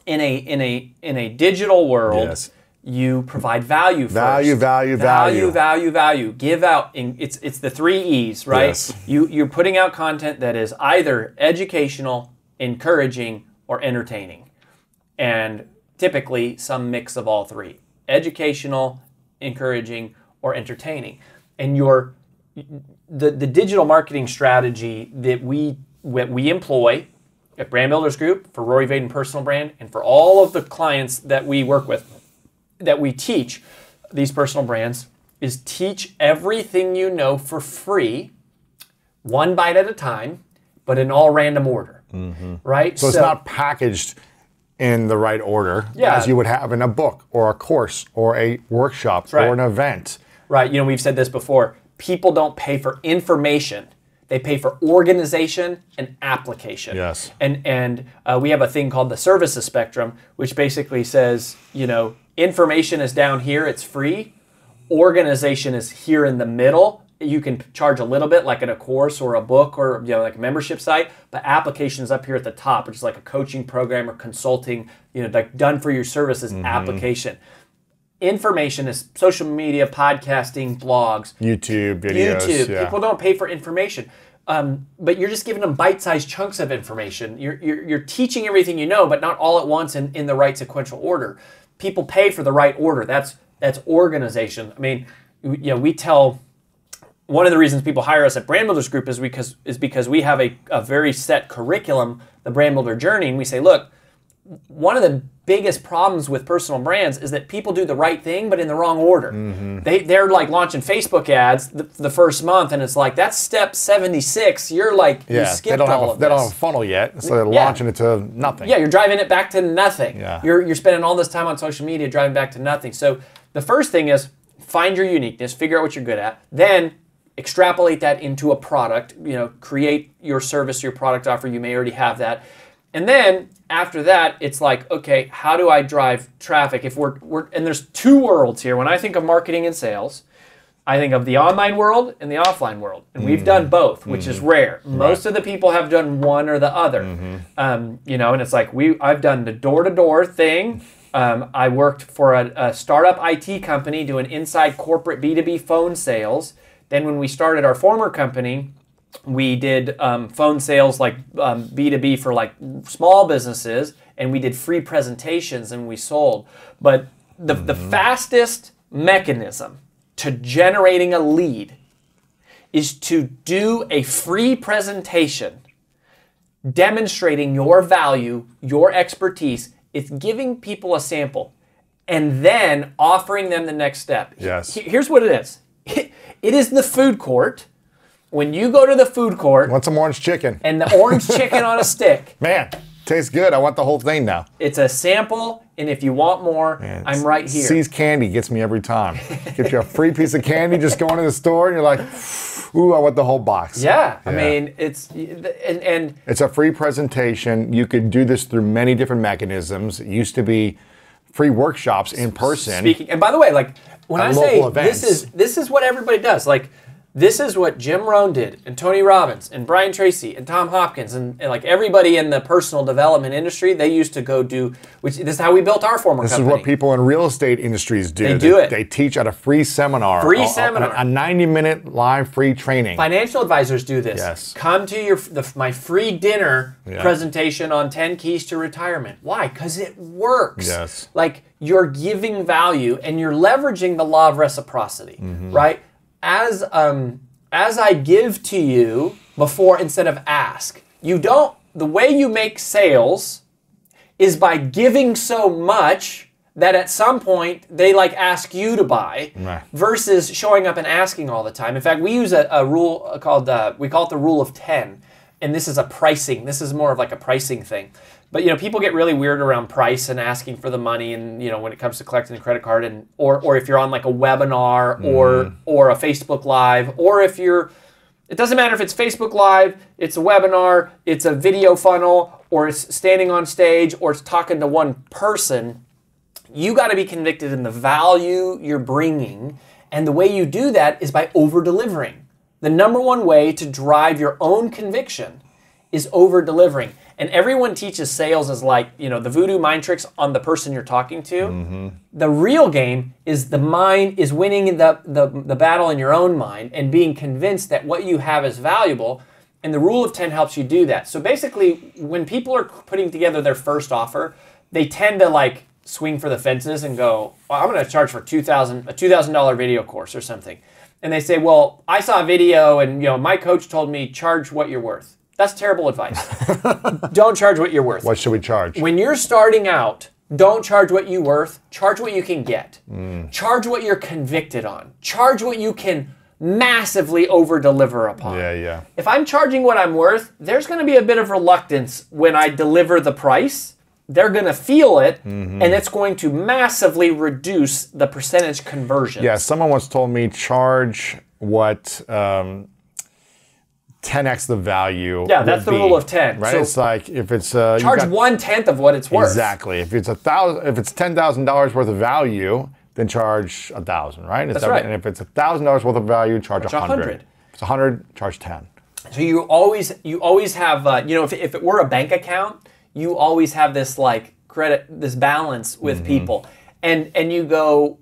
in a digital world, Yes. you provide value first. Value. Value. Give out. It's the 3 E's, right? Yes. You're putting out content that is either educational, encouraging, or entertaining, and typically some mix of all three: educational, encouraging, or entertaining. And the digital marketing strategy that we employ at Brand Builders Group for Rory Vaden Personal Brand, and for all of the clients that we work with, that we teach these personal brands, is teach everything you know for free, one bite at a time, but in all random order, right? So it's not packaged in the right order as you would have in a book or a course or a workshop or an event. Right. We've said this before. People don't pay for information. They pay for organization and application. Yes. And we have a thing called the services spectrum, which basically says, information is down here, it's free. Organization is here in the middle. You can charge a little bit, like in a course or a book or like a membership site, but application is up here at the top, which is like a coaching program or consulting, like done for your services application. Information is social media, podcasting, blogs, YouTube videos. Yeah. People don't pay for information, but you're just giving them bite-sized chunks of information. You're teaching everything you know, but not all at once in the right sequential order. People pay for the right order. That's organization. I mean, we tell. One of the reasons people hire us at Brand Builders Group is because we have a very set curriculum, the Brand Builder Journey, and we say, look, one of the biggest problems with personal brands is that people do the right thing, but in the wrong order. They're like launching Facebook ads the first month, and it's like, that's step 76. You're like, you skipped all of this. They don't have a funnel yet, so they're launching it to nothing. Yeah, you're driving it back to nothing. Yeah. You're spending all this time on social media driving back to nothing. So the first thing is find your uniqueness, figure out what you're good at, then extrapolate that into a product, create your service, your product offer. You may already have that. And then after that, it's like, okay, how do I drive traffic? If we're and there's two worlds here. When I think of marketing and sales, I think of the online world and the offline world. And we've done both, which is rare. Most of the people have done one or the other. And it's like I've done the door-to-door thing. I worked for a startup IT company doing inside corporate B2B phone sales. Then when we started our former company, we did phone sales like B2B for like small businesses, and we did free presentations and we sold. But the fastest mechanism to generating a lead is to do a free presentation demonstrating your value, your expertise. It's giving people a sample and then offering them the next step. Yes. Here's what it is. It is the food court. When you go to the food court. Want some orange chicken? And the orange chicken on a stick. Man, tastes good. I want the whole thing now. It's a sample, and if you want more, Man, I'm right here. C's candy gets me every time. Get you a free piece of candy, just go into the store, and you're like, ooh, I want the whole box. Yeah. I mean, it's, and it's a free presentation. You could do this through many different mechanisms. It used to be free workshops in person. Speaking, and by the way, like, when At I say local events. this is what everybody does. Like, this is what Jim Rohn did, and Tony Robbins, and Brian Tracy, and Tom Hopkins, and like everybody in the personal development industry, they used to go do, which this is how we built our former This company. is what people in real estate industries do. They do it. They teach at a free seminar. Free seminar. A 90-minute live free training. Financial advisors do this. Yes. Come to my free dinner Yeah. presentation on 10 keys to retirement. Why? Because it works. Yes. Like, you're giving value and you're leveraging the law of reciprocity, right? As I give to you before instead of ask, the way you make sales is by giving so much that at some point they like ask you to buy versus showing up and asking all the time. In fact, we use a rule called, we call it the rule of 10. And this is this is more of like a pricing thing. But, people get really weird around price and asking for the money, and, when it comes to collecting the credit card, and or if you're on like a webinar or a Facebook Live, or if it doesn't matter if it's Facebook Live, it's a webinar, it's a video funnel, or it's standing on stage, or it's talking to one person. You got to be convicted in the value you're bringing, and the way you do that is by over-delivering. The number one way to drive your own conviction is over-delivering. And everyone teaches sales as like, the voodoo mind tricks on the person you're talking to. The real game is the mind is winning the battle in your own mind and being convinced that what you have is valuable. And the rule of 10 helps you do that. So basically, when people are putting together their first offer, they tend to like swing for the fences and go, well, I'm going to charge for a $2,000 video course or something. And they say, well, I saw a video and my coach told me charge what you're worth. That's terrible advice. Don't charge what you're worth. What should we charge? When you're starting out, don't charge what you're worth. Charge what you can get. Charge what you're convicted on. Charge what you can massively over-deliver upon. Yeah. If I'm charging what I'm worth, there's going to be a bit of reluctance when I deliver the price. They're going to feel it, and it's going to massively reduce the percentage conversion. Yeah, someone once told me charge what 10x the value. Yeah, that's the rule of 10. Right? So it's like if it's charge 1/10 of what it's worth. Exactly. If it's $10,000 worth of value, then charge 1,000. Right? That's right. And if it's $1,000 worth of value, charge 100. If it's 100, charge 10. So you always have if it were a bank account, you always have this like this balance with people, and you go.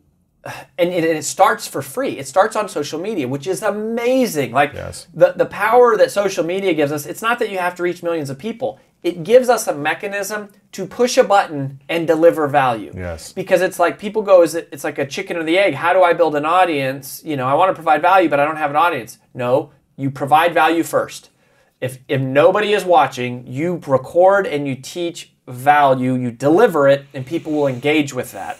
And it starts for free. It starts on social media, which is amazing. Like the power that social media gives us, it's not that you have to reach millions of people. It gives us a mechanism to push a button and deliver value. Yes. Because it's like people go, it's like a chicken or the egg. How do I build an audience? I want to provide value, but I don't have an audience. No, you provide value first. If nobody is watching, you record and you teach value, you deliver it, and people will engage with that.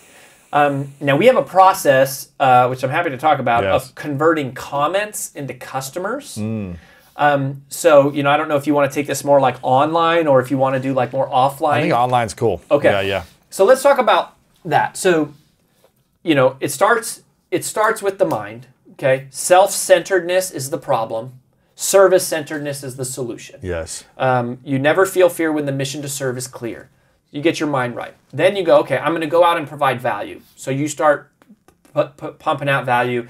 Now we have a process, which I'm happy to talk about, of converting comments into customers. So, I don't know if you want to take this more like online or if you want to do like more offline. I think online's cool. Okay. Yeah. So let's talk about that. So, it starts with the mind. Okay. Self-centeredness is the problem. Service-centeredness is the solution. Yes. You never feel fear when the mission to serve is clear. You get your mind right. Then you go, okay, I'm going to go out and provide value. So you start pumping out value.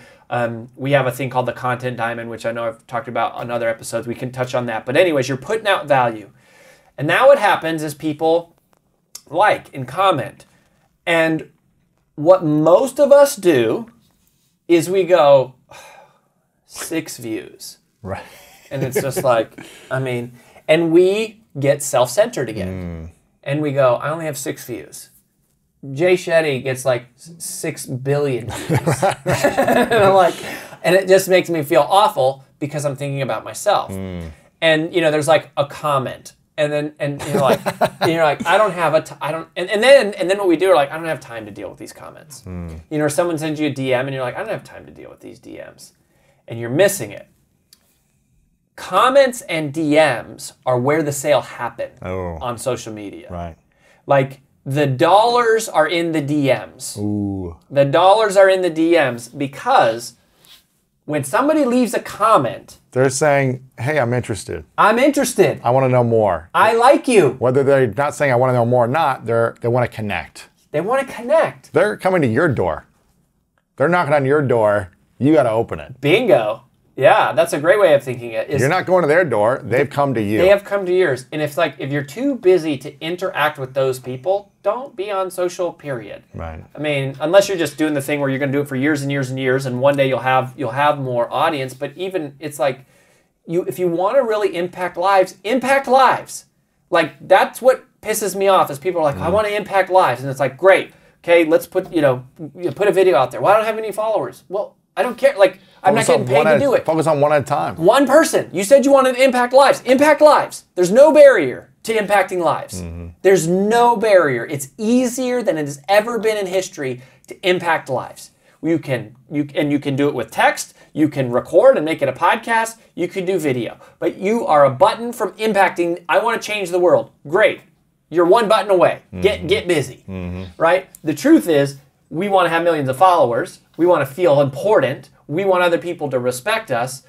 We have a thing called the content diamond, which I know I've talked about on other episodes. We can touch on that. But anyways, you're putting out value. And now what happens is people like and comment. And what most of us do is we go, 6 views. Right. And it's just like, and we get self-centered again. And we go, I only have 6 views. Jay Shetty gets like 6 billion views. And I'm like, and it just makes me feel awful because I'm thinking about myself. And, there's like a comment. and you're like, I don't have and then what we do are like, I don't have time to deal with these comments. You know, or someone sends you a DM and you're like, I don't have time to deal with these DMs, and you're missing it. Comments and DMs are where the sale happened on social media. Right. Like, the dollars are in the DMs. Ooh. The dollars are in the DMs because when somebody leaves a comment, They're saying, hey, I'm interested. I'm interested. I want to know more. I like you. Whether they're not saying I want to know more or not, they want to connect. They want to connect. They're coming to your door. They're knocking on your door. You got to open it. Bingo. Yeah, that's a great way of thinking it. You're not going to their door. They've come to you. They have come to yours. And if you're too busy to interact with those people, don't be on social, period. Right. I mean, unless you're just doing the thing where you're going to do it for years and years and years, and one day you'll have more audience. But even it's like, if you want to really impact lives, impact lives. Like, that's what pisses me off is people are like, I want to impact lives. And it's like, great. Okay, let's put a video out there. Well, I don't have any followers. Well, I don't care. Like, I'm not getting paid to do it. Focus on one at a time. One person. You said you wanted to impact lives. Impact lives. There's no barrier to impacting lives. There's no barrier. It's easier than it has ever been in history to impact lives. You can do it with text. You can record and make it a podcast. You can do video. But you are a button from impacting. I want to change the world. Great. You're one button away. Get busy. Right? The truth is, we want to have millions of followers. We want to feel important. We want other people to respect us.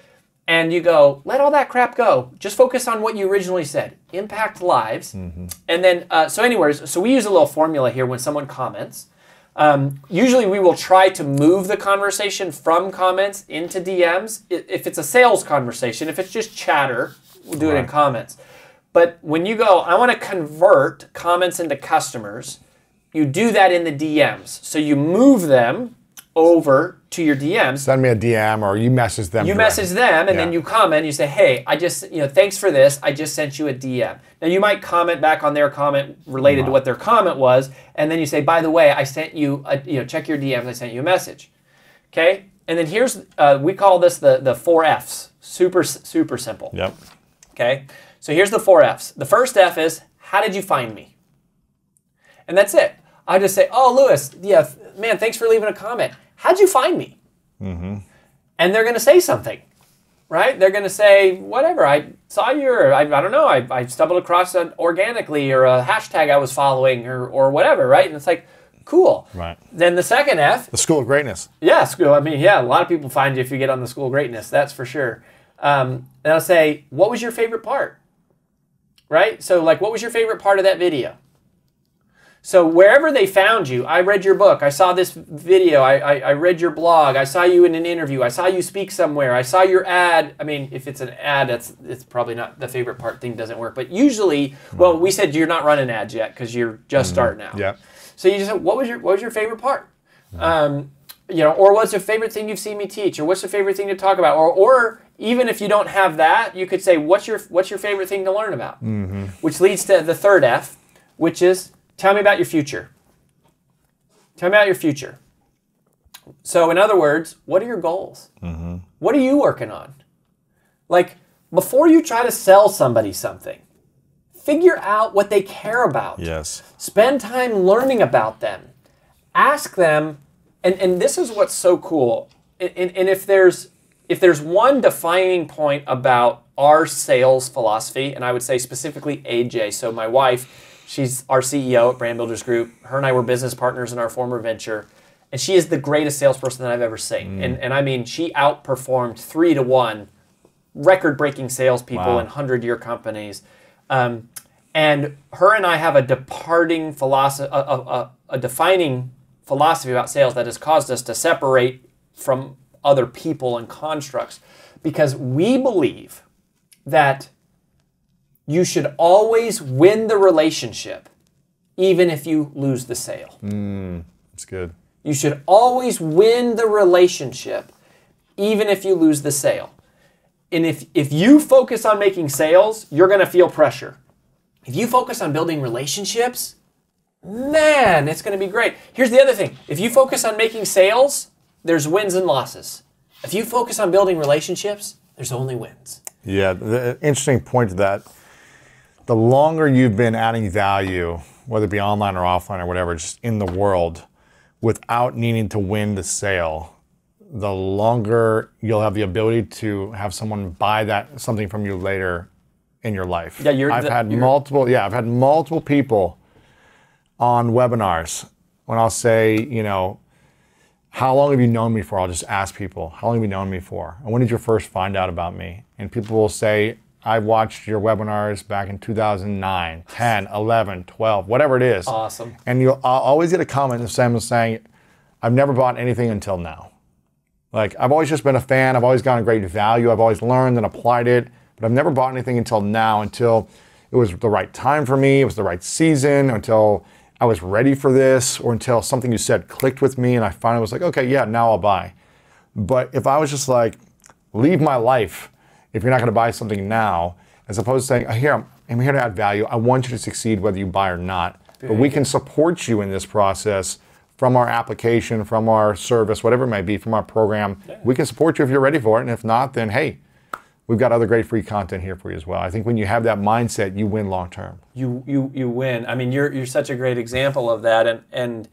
And you go, let all that crap go. Just focus on what you originally said. Impact lives. And then, so we use a little formula here when someone comments. Usually we will try to move the conversation from comments into DMs. If it's a sales conversation, if it's just chatter, we'll do it in comments. But when you go, I want to convert comments into customers, you do that in the DMs. So you move them over to your DMs. Send me a DM or you message them. You message them and then you comment. You say, hey, thanks for this. I just sent you a DM. Now you might comment back on their comment related to what their comment was. And then you say, by the way, I sent you, check your DMs. I sent you a message. Okay. And then here's, we call this the 4 Fs. Super, super simple. Yep. Okay. So here's the 4 Fs. The first F is, how did you find me? And that's it. I just say, oh, Lewis, yeah, man, thanks for leaving a comment. How'd you find me? And they're going to say something, right? They're going to say, whatever, I saw you, or I don't know, I stumbled across it organically, or a hashtag I was following, or whatever, right? And it's like, cool. Right. Then the second F. The School of Greatness. Yeah, school. I mean, yeah, a lot of people find you if you get on the School of Greatness, that's for sure. And I'll say, what was your favorite part? Right? So, like, what was your favorite part of that video? So wherever they found you, I read your book, I saw this video, I read your blog, I saw you in an interview, I saw you speak somewhere, I saw your ad. I mean, if it's an ad, it's probably not the favorite part thing doesn't work. But usually, well, we said you're not running ads yet because you're just starting out. Yeah. So you just said, what was your favorite part? Or what's your favorite thing you've seen me teach, or what's your favorite thing to talk about, or even if you don't have that, you could say, what's your favorite thing to learn about? Which leads to the third F, which is, tell me about your future. Tell me about your future. So in other words, what are your goals? What are you working on? Like, before you try to sell somebody something, figure out what they care about. Yes. Spend time learning about them. Ask them, and this is what's so cool. And if there's one defining point about our sales philosophy, and I would say specifically AJ, so my wife, she's our CEO at Brand Builders Group. Her and I were business partners in our former venture. And she is the greatest salesperson that I've ever seen. And I mean, she outperformed 3-to-1 record-breaking salespeople in 100-year companies. And her and I have a defining philosophy about sales that has caused us to separate from other people and constructs. Because we believe that you should always win the relationship, even if you lose the sale. That's good. You should always win the relationship, even if you lose the sale. And if you focus on making sales, you're going to feel pressure. If you focus on building relationships, man, it's going to be great. Here's the other thing. If you focus on making sales, there's wins and losses. If you focus on building relationships, there's only wins. Yeah, the interesting point to that. the longer you've been adding value, whether it be online or offline or whatever, just in the world, without needing to win the sale, the longer you'll have the ability to have someone buy something from you later in your life. Yeah, I've had multiple people on webinars when I'll say, you know, how long have you known me for? I'll just ask people, how long have you known me for? And when did you first find out about me? And people will say, I watched your webinars back in 2009, 10, 11, 12, whatever it is. Awesome. And I'll always get a comment saying, I've never bought anything until now. Like, I've always just been a fan. I've always gotten great value. I've always learned and applied it, but I've never bought anything until now, until it was the right time for me. It was the right season, until I was ready for this, or until something you said clicked with me and I finally was like, okay, yeah, now I'll buy. But if I was just like, leave my life if you're not gonna buy something now, as opposed to saying, I'm here to add value. I want you to succeed whether you buy or not. But we can support you in this process from our application, from our service, whatever it might be, from our program. Yeah. We can support you if you're ready for it. And if not, then hey, we've got other great free content here for you as well. I think when you have that mindset, you win long term. You win. I mean, you're such a great example of that, and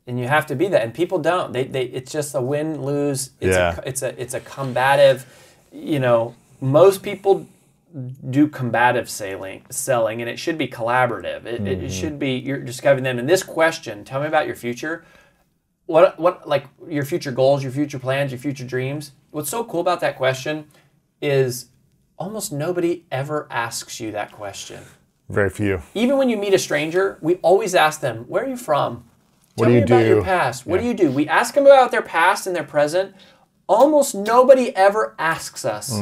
you have to be that. And people don't. It's just a win lose. It's a combative. You know, most people do combative selling, and it should be collaborative. It should be, you're just giving them, in this question, tell me about your future. What like your future goals, your future plans, your future dreams. What's so cool about that question is almost nobody ever asks you that question. Very few. Even when you meet a stranger, we always ask them, where are you from? Tell me about your past. What do you do? We ask them about their past and their present. Almost nobody ever asks us,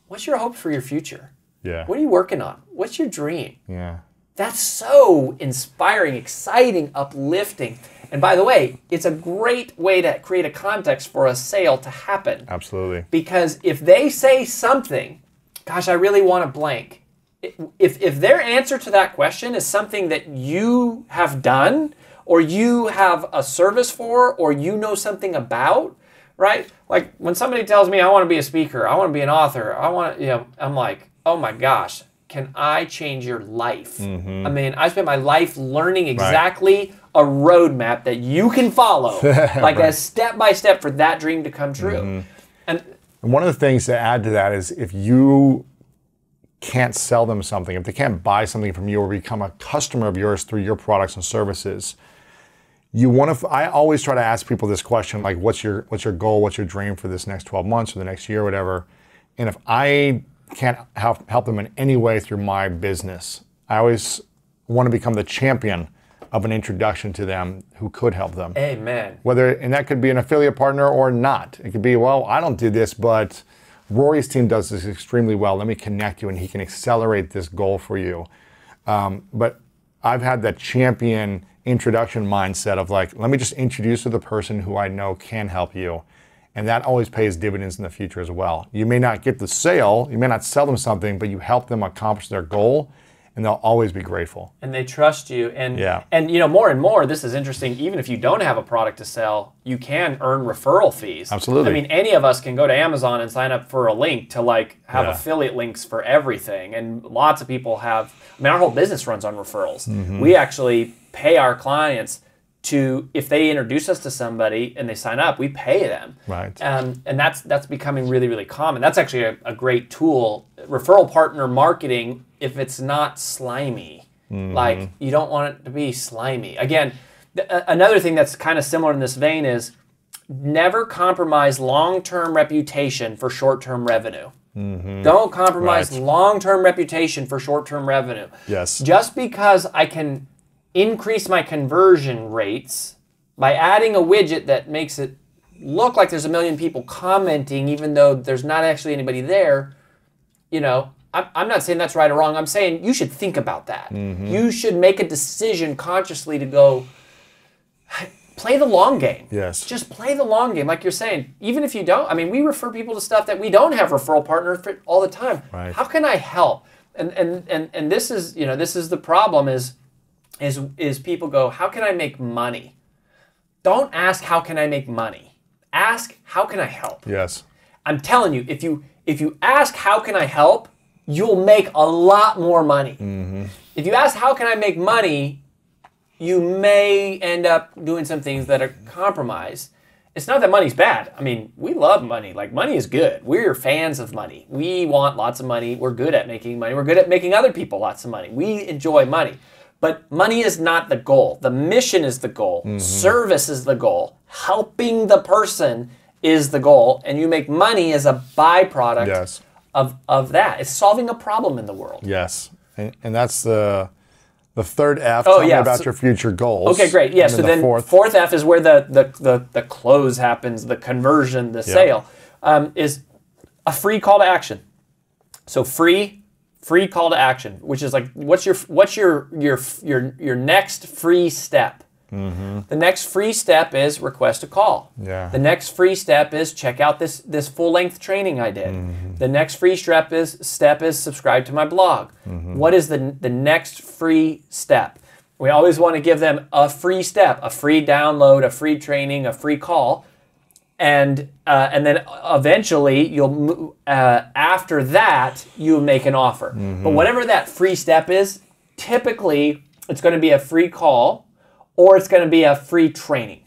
what's your hope for your future? Yeah. What are you working on? What's your dream? Yeah. That's so inspiring, exciting, uplifting. And by the way, it's a great way to create a context for a sale to happen. Absolutely. Because if they say something, gosh, I really want a blank. If their answer to that question is something that you have done, or you have a service for, or you know something about, right? Like when somebody tells me I want to be a speaker, I want to be an author, I'm like, oh my gosh, can I change your life? I mean, I spent my life learning exactly a roadmap that you can follow, like a step-by-step for that dream to come true. And one of the things to add to that is if you can't sell them something, if they can't buy something from you or become a customer of yours through your products and services, I always try to ask people this question, like, what's your goal, what's your dream for this next 12 months or the next year, or whatever. And if I can't help them in any way through my business, I always want to become the champion of an introduction to them who could help them. Amen. And that could be an affiliate partner or not. It could be, well, I don't do this, but Rory's team does this extremely well. Let me connect you and he can accelerate this goal for you. But I've had that champion introduction mindset of like, let me just introduce you to the person who I know can help you. And that always pays dividends in the future as well. You may not get the sale, you may not sell them something, but you help them accomplish their goal and they'll always be grateful. And they trust you. And you know, more and more, this is interesting, even if you don't have a product to sell, you can earn referral fees. Absolutely. I mean, any of us can go to Amazon and sign up for a link to like have affiliate links for everything. And lots of people have, I mean, our whole business runs on referrals. We actually pay our clients to, if they introduce us to somebody and they sign up, we pay them. Right. And that's becoming really, really common. That's actually a great tool. Referral partner marketing, if it's not slimy, like you don't want it to be slimy. Again, another thing that's kind of similar in this vein is never compromise long-term reputation for short-term revenue. Don't compromise long-term reputation for short-term revenue. Yes. Just because I can increase my conversion rates by adding a widget that makes it look like there's a million people commenting even though there's not actually anybody there, you know, I'm not saying that's right or wrong. I'm saying you should think about that. You should make a decision consciously to go play the long game. Yes. Just play the long game, like you're saying. Even if you don't, I mean, we refer people to stuff that we don't have referral partners for all the time. Right. How can I help? And this is, you know, this is the problem is people go, how can I make money? Don't ask, how can I make money? Ask, how can I help? Yes. I'm telling you, if you ask, how can I help, you'll make a lot more money. If you ask, how can I make money? You may end up doing some things that are compromised. It's not that money's bad. I mean, we love money. Like, money is good. We're fans of money. We want lots of money. We're good at making money. We're good at making other people lots of money. We enjoy money. But money is not the goal. The mission is the goal. Service is the goal. Helping the person is the goal. And you make money as a byproduct of that. It's solving a problem in the world. Yes. And that's the third F. Tell me about your future goals. Okay, great. Yeah, so then fourth F is where the close happens, the conversion, the sale, is a free call to action. So free call to action, which is like, what's your next free step? The next free step is request a call. The next free step is check out this full-length training I did. The next free step is subscribe to my blog. What is the next free step? We always want to give them a free step, a free download, a free training, a free call, and then eventually you'll after that you make an offer. But whatever that free step is, typically it's going to be a free call, or it's going to be a free training.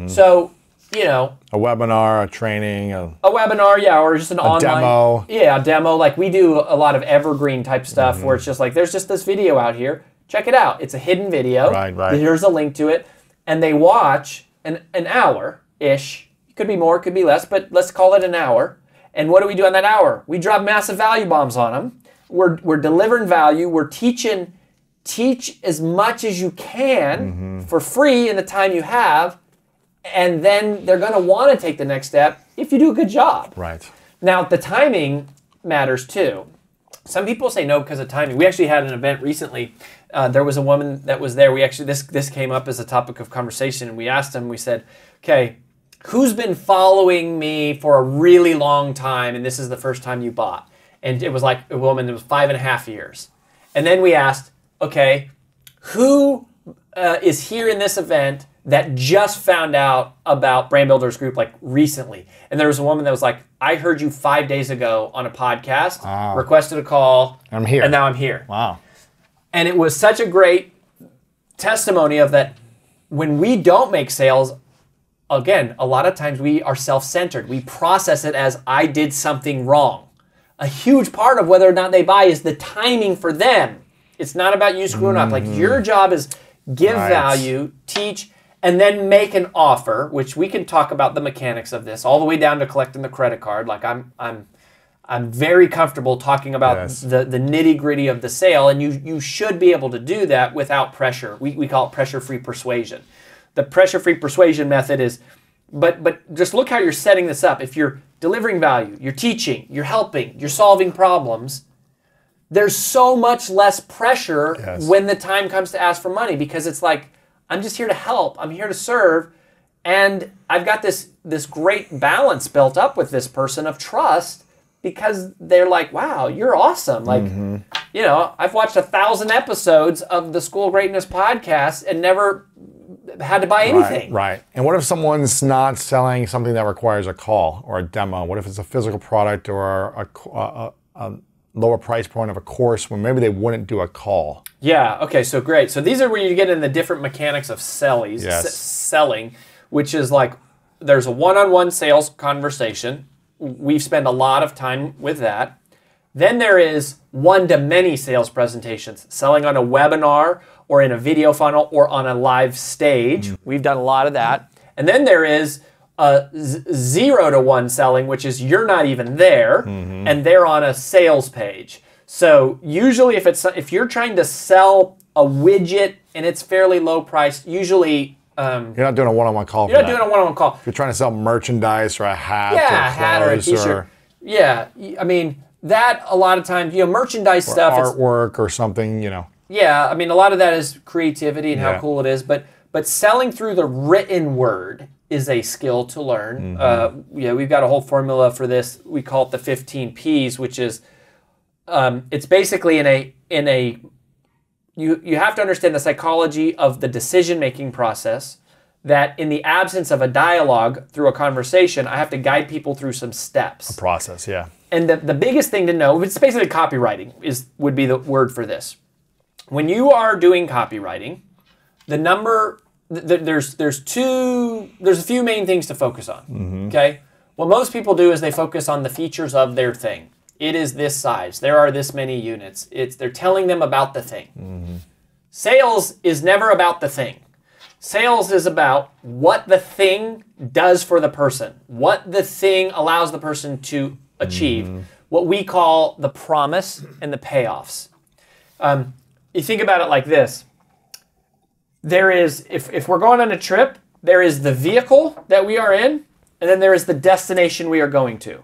So, you know, a webinar, a training, a webinar, or just an online demo. Yeah, a demo. Like, we do a lot of evergreen type stuff where it's just like, there's just this video out here. Check it out. It's a hidden video. Right. Here's a link to it, and they watch an hour-ish. It could be more, could be less, but let's call it an hour. And what do we do on that hour? We drop massive value bombs on them. We're delivering value. We're teaching. Teach as much as you can for free in the time you have, and then they're going to want to take the next step if you do a good job. Right. Now, the timing matters too. Some people say no because of timing. We actually had an event recently. There was a woman that was there. This came up as a topic of conversation, and we asked them. We said, "Okay, who's been following me for a really long time, and this is the first time you bought?" And it was like a woman that was 5.5 years. And then we asked, okay, who is here in this event that just found out about Brand Builders Group like recently? And there was a woman that was like, I heard you 5 days ago on a podcast, requested a call, I'm here, and now I'm here. Wow. And it was such a great testimony of that. When we don't make sales, again, a lot of times we are self-centered. We process it as, I did something wrong. A huge part of whether or not they buy is the timing for them. It's not about you screwing up. Like, your job is give value, teach, and then make an offer, which we can talk about the mechanics of this, all the way down to collecting the credit card. Like, I'm very comfortable talking about the nitty-gritty of the sale, and you should be able to do that without pressure. We call it pressure-free persuasion. The pressure-free persuasion method is, but just look how you're setting this up. If you're delivering value, you're teaching, you're helping, you're solving problems, there's so much less pressure when the time comes to ask for money, because it's like, I'm just here to help, I'm here to serve, and I've got this great balance built up with this person of trust, because they're like, wow, you're awesome. Like, you know, I've watched 1,000 episodes of the School of Greatness podcast and never had to buy anything. Right. And what if someone's not selling something that requires a call or a demo? What if it's a physical product or a lower price point of a course when maybe they wouldn't do a call? Yeah, okay, so great. So these are where you get in the different mechanics of selling, which is like, there's a one-on-one sales conversation. We've spent a lot of time with that. Then there is one-to-many sales presentations, selling on a webinar or in a video funnel or on a live stage. We've done a lot of that. And then there is 0-to-1 selling, which is you're not even there, and they're on a sales page. So usually if you're trying to sell a widget and it's fairly low priced, usually you're not doing a one-on-one call. You're not doing a one-on-one call. If you're trying to sell merchandise or a hat, a hat or a t-shirt. Yeah, I mean, that a lot of times, merchandise stuff, artwork or something, Yeah, I mean, a lot of that is creativity and how cool it is, but selling through the written word is a skill to learn. We've got a whole formula for this. We call it the 15 Ps, which is it's basically you have to understand the psychology of the decision-making process, that in the absence of a dialogue through a conversation, I have to guide people through some steps. A process, yeah. And the biggest thing to know, it's basically copywriting would be the word for this. When you are doing copywriting, there's a few main things to focus on, okay? What most people do is they focus on the features of their thing. It is this size. There are this many units. They're telling them about the thing. Sales is never about the thing. Sales is about what the thing does for the person, what the thing allows the person to achieve, what we call the promise and the payoffs. You think about it like this. There is, if we're going on a trip, there is the vehicle that we are in, and then there is the destination we are going to.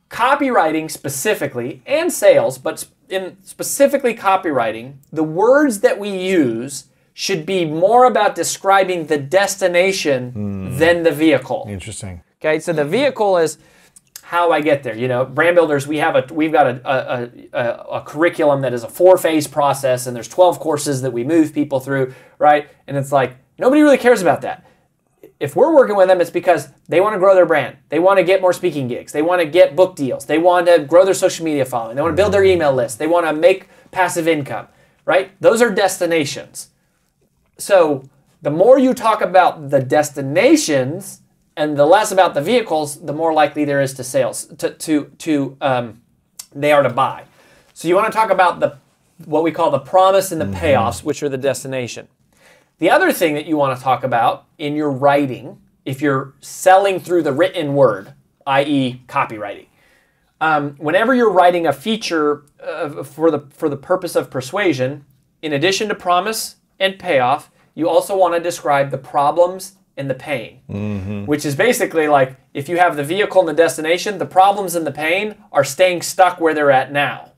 Copywriting specifically, and sales, but in specifically copywriting, the words that we use should be more about describing the destination than the vehicle. Interesting. Okay, so the vehicle is how I get there. You know, brand builders, we've got a curriculum that is a 4-phase process, and there's 12 courses that we move people through, right? And it's like, nobody really cares about that. If we're working with them, it's because they want to grow their brand. They want to get more speaking gigs. They want to get book deals. They want to grow their social media following. They want to build their email list. They want to make passive income, right? Those are destinations. So the more you talk about the destinations and the less about the vehicles, the more likely there is to sales they are to buy. So you want to talk about what we call the promise and the payoffs, which are the destination. The other thing that you want to talk about in your writing, if you're selling through the written word, i.e. copywriting, whenever you're writing a feature for the purpose of persuasion, in addition to promise and payoff, you also want to describe the problems and the pain, which is basically like, if you have the vehicle and the destination, the problems and the pain are staying stuck where they're at now,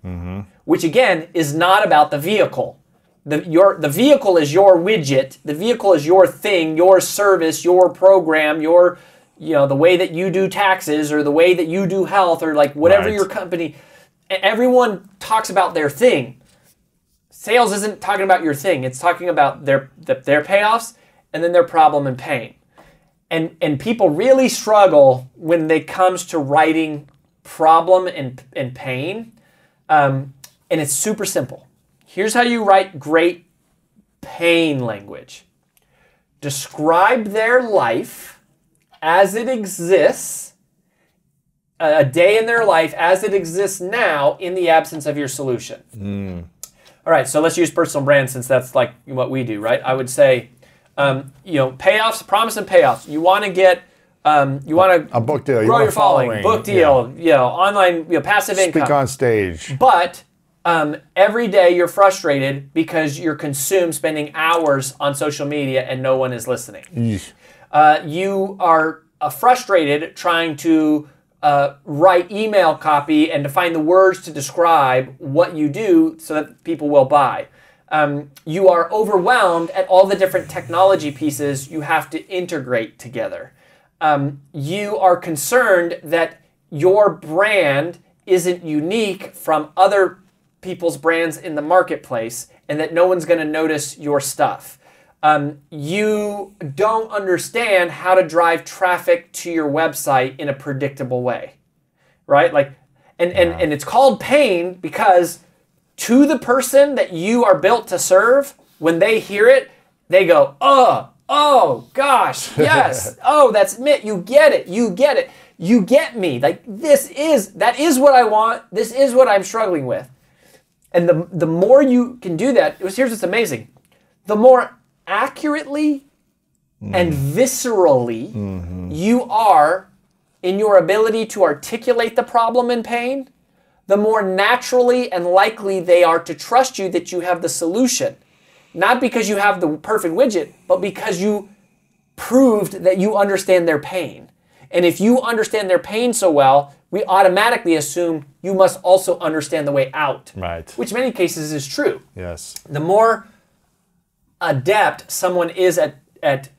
which again is not about the vehicle. The vehicle is your widget. The vehicle is your thing, your service, your program, the way that you do taxes or the way that you do health or like whatever your company. Everyone talks about their thing. Sales isn't talking about your thing. It's talking about their payoffs and then their problem and pain. And people really struggle when it comes to writing problem and pain. And it's super simple. Here's how you write great pain language. Describe their life as it exists, a day in their life as it exists now in the absence of your solution. All right, so let's use personal brand since that's like what we do, right? I would say, payoffs, promise and payoffs. You want to get, a book deal, grow your following, book deal, online, passive income. Speak on stage. But every day you're frustrated because you're consumed spending hours on social media and no one is listening. You are frustrated trying to write email copy and to find the words to describe what you do so that people will buy. You are overwhelmed at all the different technology pieces you have to integrate together. You are concerned that your brand isn't unique from other people's brands in the marketplace and that no one's going to notice your stuff. You don't understand how to drive traffic to your website in a predictable way, right? And it's called pain because to the person that you are built to serve, when they hear it, they go, oh gosh, yes, oh, that's me, you get it, you get me. Like that is what I want, this is what I'm struggling with. And the more you can do that, here's what's amazing. The more accurately and viscerally you are in your ability to articulate the problem and pain, the more naturally and likely they are to trust you that you have the solution. Not because you have the perfect widget, but because you proved that you understand their pain. And if you understand their pain so well, we automatically assume you must also understand the way out. Right. Which in many cases is true. Yes. The more adept someone is at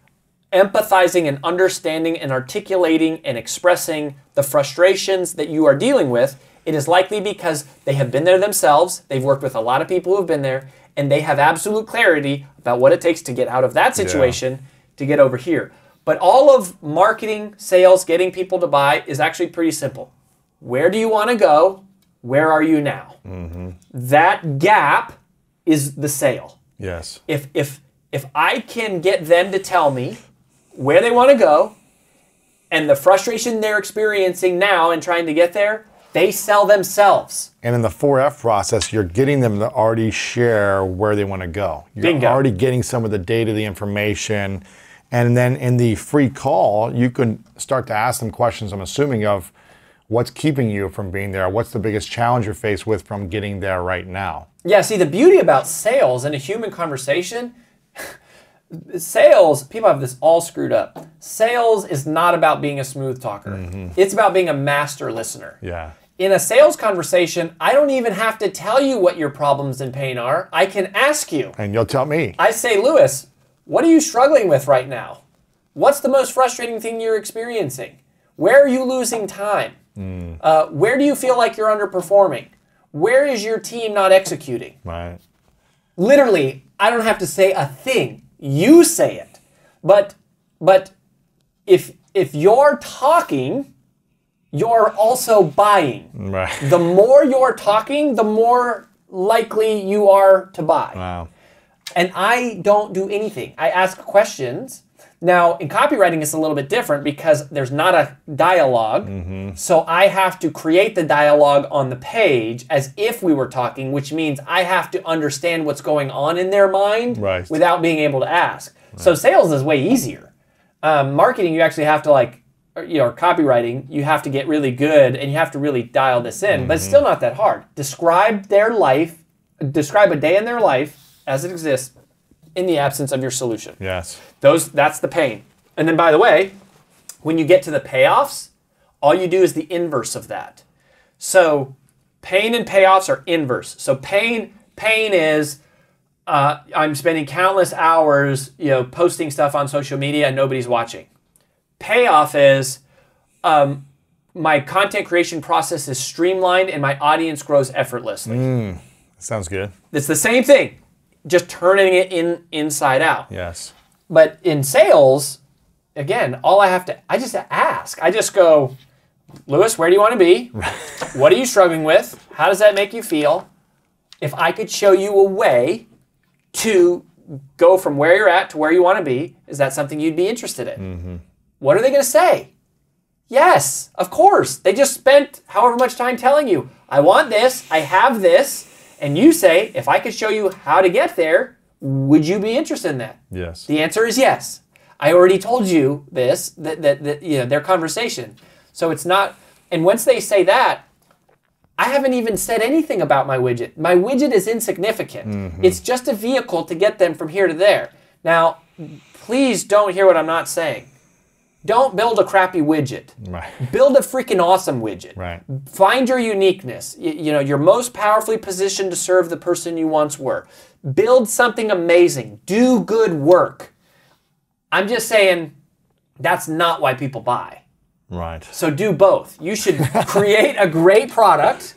empathizing and understanding and articulating and expressing the frustrations that you are dealing with, it is likely because they have been there themselves, they've worked with a lot of people who have been there, and they have absolute clarity about what it takes to get out of that situation to get over here. But all of marketing, sales, getting people to buy is actually pretty simple. Where do you want to go? Where are you now? That gap is the sale. Yes. If I can get them to tell me where they want to go and the frustration they're experiencing now and trying to get there, they sell themselves. And in the 4F process, you're getting them to already share where they want to go. You're Bingo. already getting some of the data, the information. And then in the free call, you can start to ask them questions, I'm assuming, of what's keeping you from being there? What's the biggest challenge you're faced with from getting there right now? Yeah, see, the beauty about sales and a human conversation, sales, people have this all screwed up. Sales is not about being a smooth talker. It's about being a master listener. Yeah. In a sales conversation, I don't even have to tell you what your problems and pain are. I can ask you. And you'll tell me. I say, Lewis, what are you struggling with right now? What's the most frustrating thing you're experiencing? Where are you losing time? Where do you feel like you're underperforming? Where is your team not executing? Right. Literally, I don't have to say a thing. You say it. But if you're talking, you're also buying. Right. The more you're talking, the more likely you are to buy. Wow. And I don't do anything. I ask questions. Now, in copywriting, it's a little bit different because there's not a dialogue. So I have to create the dialogue on the page as if we were talking, which means I have to understand what's going on in their mind without being able to ask. So sales is way easier. Marketing, you actually have to or copywriting, you have to get really good and you have to really dial this in, but it's still not that hard. Describe their life, describe a day in their life as it exists in the absence of your solution. Yes. That's the pain. And then, by the way, when you get to the payoffs, all you do is the inverse of that. So pain and payoffs are inverse. So pain is I'm spending countless hours, posting stuff on social media and nobody's watching. Payoff is my content creation process is streamlined and my audience grows effortly. Sounds good. It's the same thing, just turning it inside out. Yes. But in sales, again, I just ask. I just go, Lewis, where do you want to be? What are you struggling with? How does that make you feel? If I could show you a way to go from where you're at to where you want to be, is that something you'd be interested in? What are they going to say? Yes, of course. They just spent however much time telling you, I want this, I have this, and you say, if I could show you how to get there, would you be interested in that? Yes. The answer is yes. I already told you this, that their conversation. So it's not, and once they say that, I haven't even said anything about my widget. My widget is insignificant. It's just a vehicle to get them from here to there. Now, please don't hear what I'm not saying. Don't build a crappy widget. Right. Build a freaking awesome widget. Right. Find your uniqueness. You're most powerfully positioned to serve the person you once were. Build something amazing. Do good work. I'm just saying that's not why people buy. Right. So do both. You should create a great product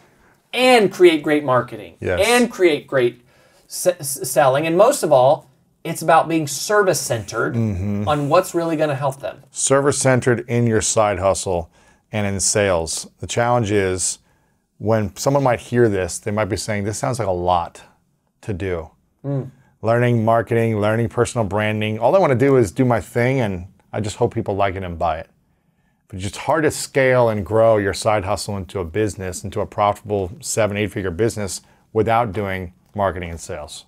and create great marketing and create great selling. And most of all, it's about being service-centered on what's really going to help them. Service-centered in your side hustle and in sales. The challenge is when someone might hear this, they might be saying, this sounds like a lot to do. Learning marketing, learning personal branding. All I want to do is do my thing, and I just hope people like it and buy it. But it's just hard to scale and grow your side hustle into a business, into a profitable 7-8 figure business without doing marketing and sales.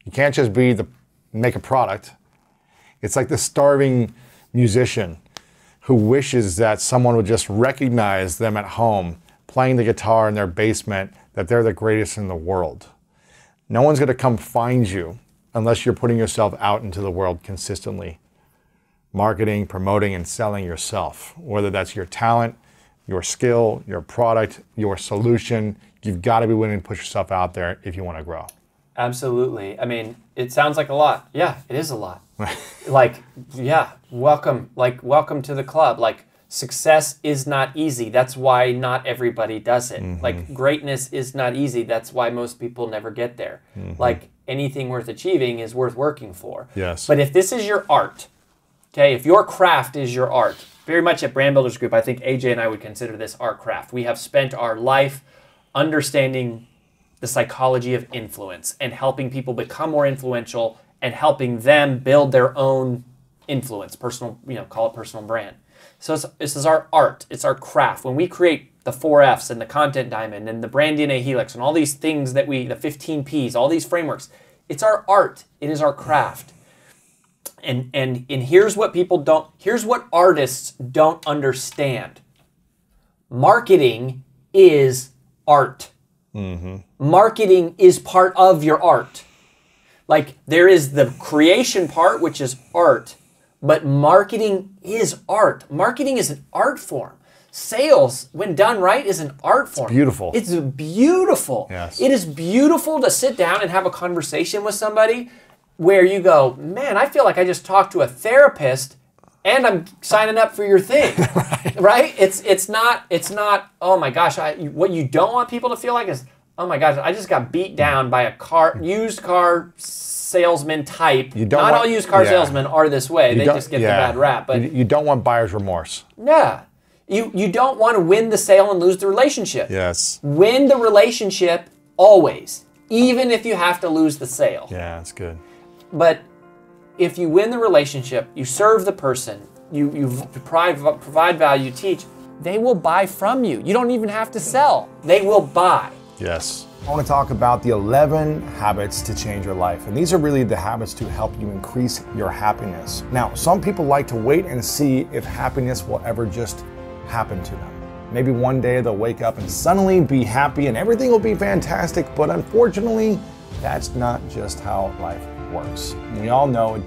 You can't just make a product. It's like the starving musician who wishes that someone would just recognize them at home playing the guitar in their basement, that they're the greatest in the world. No one's going to come find you unless you're putting yourself out into the world consistently. Marketing, promoting, and selling yourself. Whether that's your talent, your skill, your product, your solution, you've got to be willing to push yourself out there if you want to grow. Absolutely. I mean, it sounds like a lot. Yeah, it is a lot. Welcome to the club. Success is not easy. That's why not everybody does it. Greatness is not easy. That's why most people never get there. Anything worth achieving is worth working for. Yes. But if this is your art, Okay, if your craft is your art, very much at Brand Builders Group, I think AJ and I would consider this our craft. We have spent our life understanding the psychology of influence and helping people become more influential and helping them build their own influence, personal, call it personal brand. So this is our art, it's our craft. When we create the 4Fs and the content diamond and the brand DNA helix and all these things that the 15 Ps, all these frameworks, it's our art, it is our craft. And here's what here's what artists don't understand. Marketing is art. Mm-hmm. Marketing is part of your art. Like there is the creation part, which is art, but marketing is art. Marketing is an art form. Sales, when done right, is an art form. It's beautiful. It's beautiful. Yes. It is beautiful to sit down and have a conversation with somebody where you go, man, I feel like I just talked to a therapist and I'm signing up for your thing, right? It's not, oh my gosh, what you don't want people to feel like is, oh my gosh, I just got beat down by a used car salesman type. Not all used car salesmen are this way. They just get the bad rap. But you don't want buyer's remorse. Yeah. You don't want to win the sale and lose the relationship. Yes. Win the relationship always, even if you have to lose the sale. Yeah, that's good. But if you win the relationship, you serve the person, you provide value, teach, they will buy from you. You don't even have to sell. They will buy. Yes. I want to talk about the 11 habits to change your life. And these are really the habits to help you increase your happiness. Now, some people like to wait and see if happiness will ever just happen to them. Maybe one day they'll wake up and suddenly be happy and everything will be fantastic, but unfortunately, that's not just how life works. We all know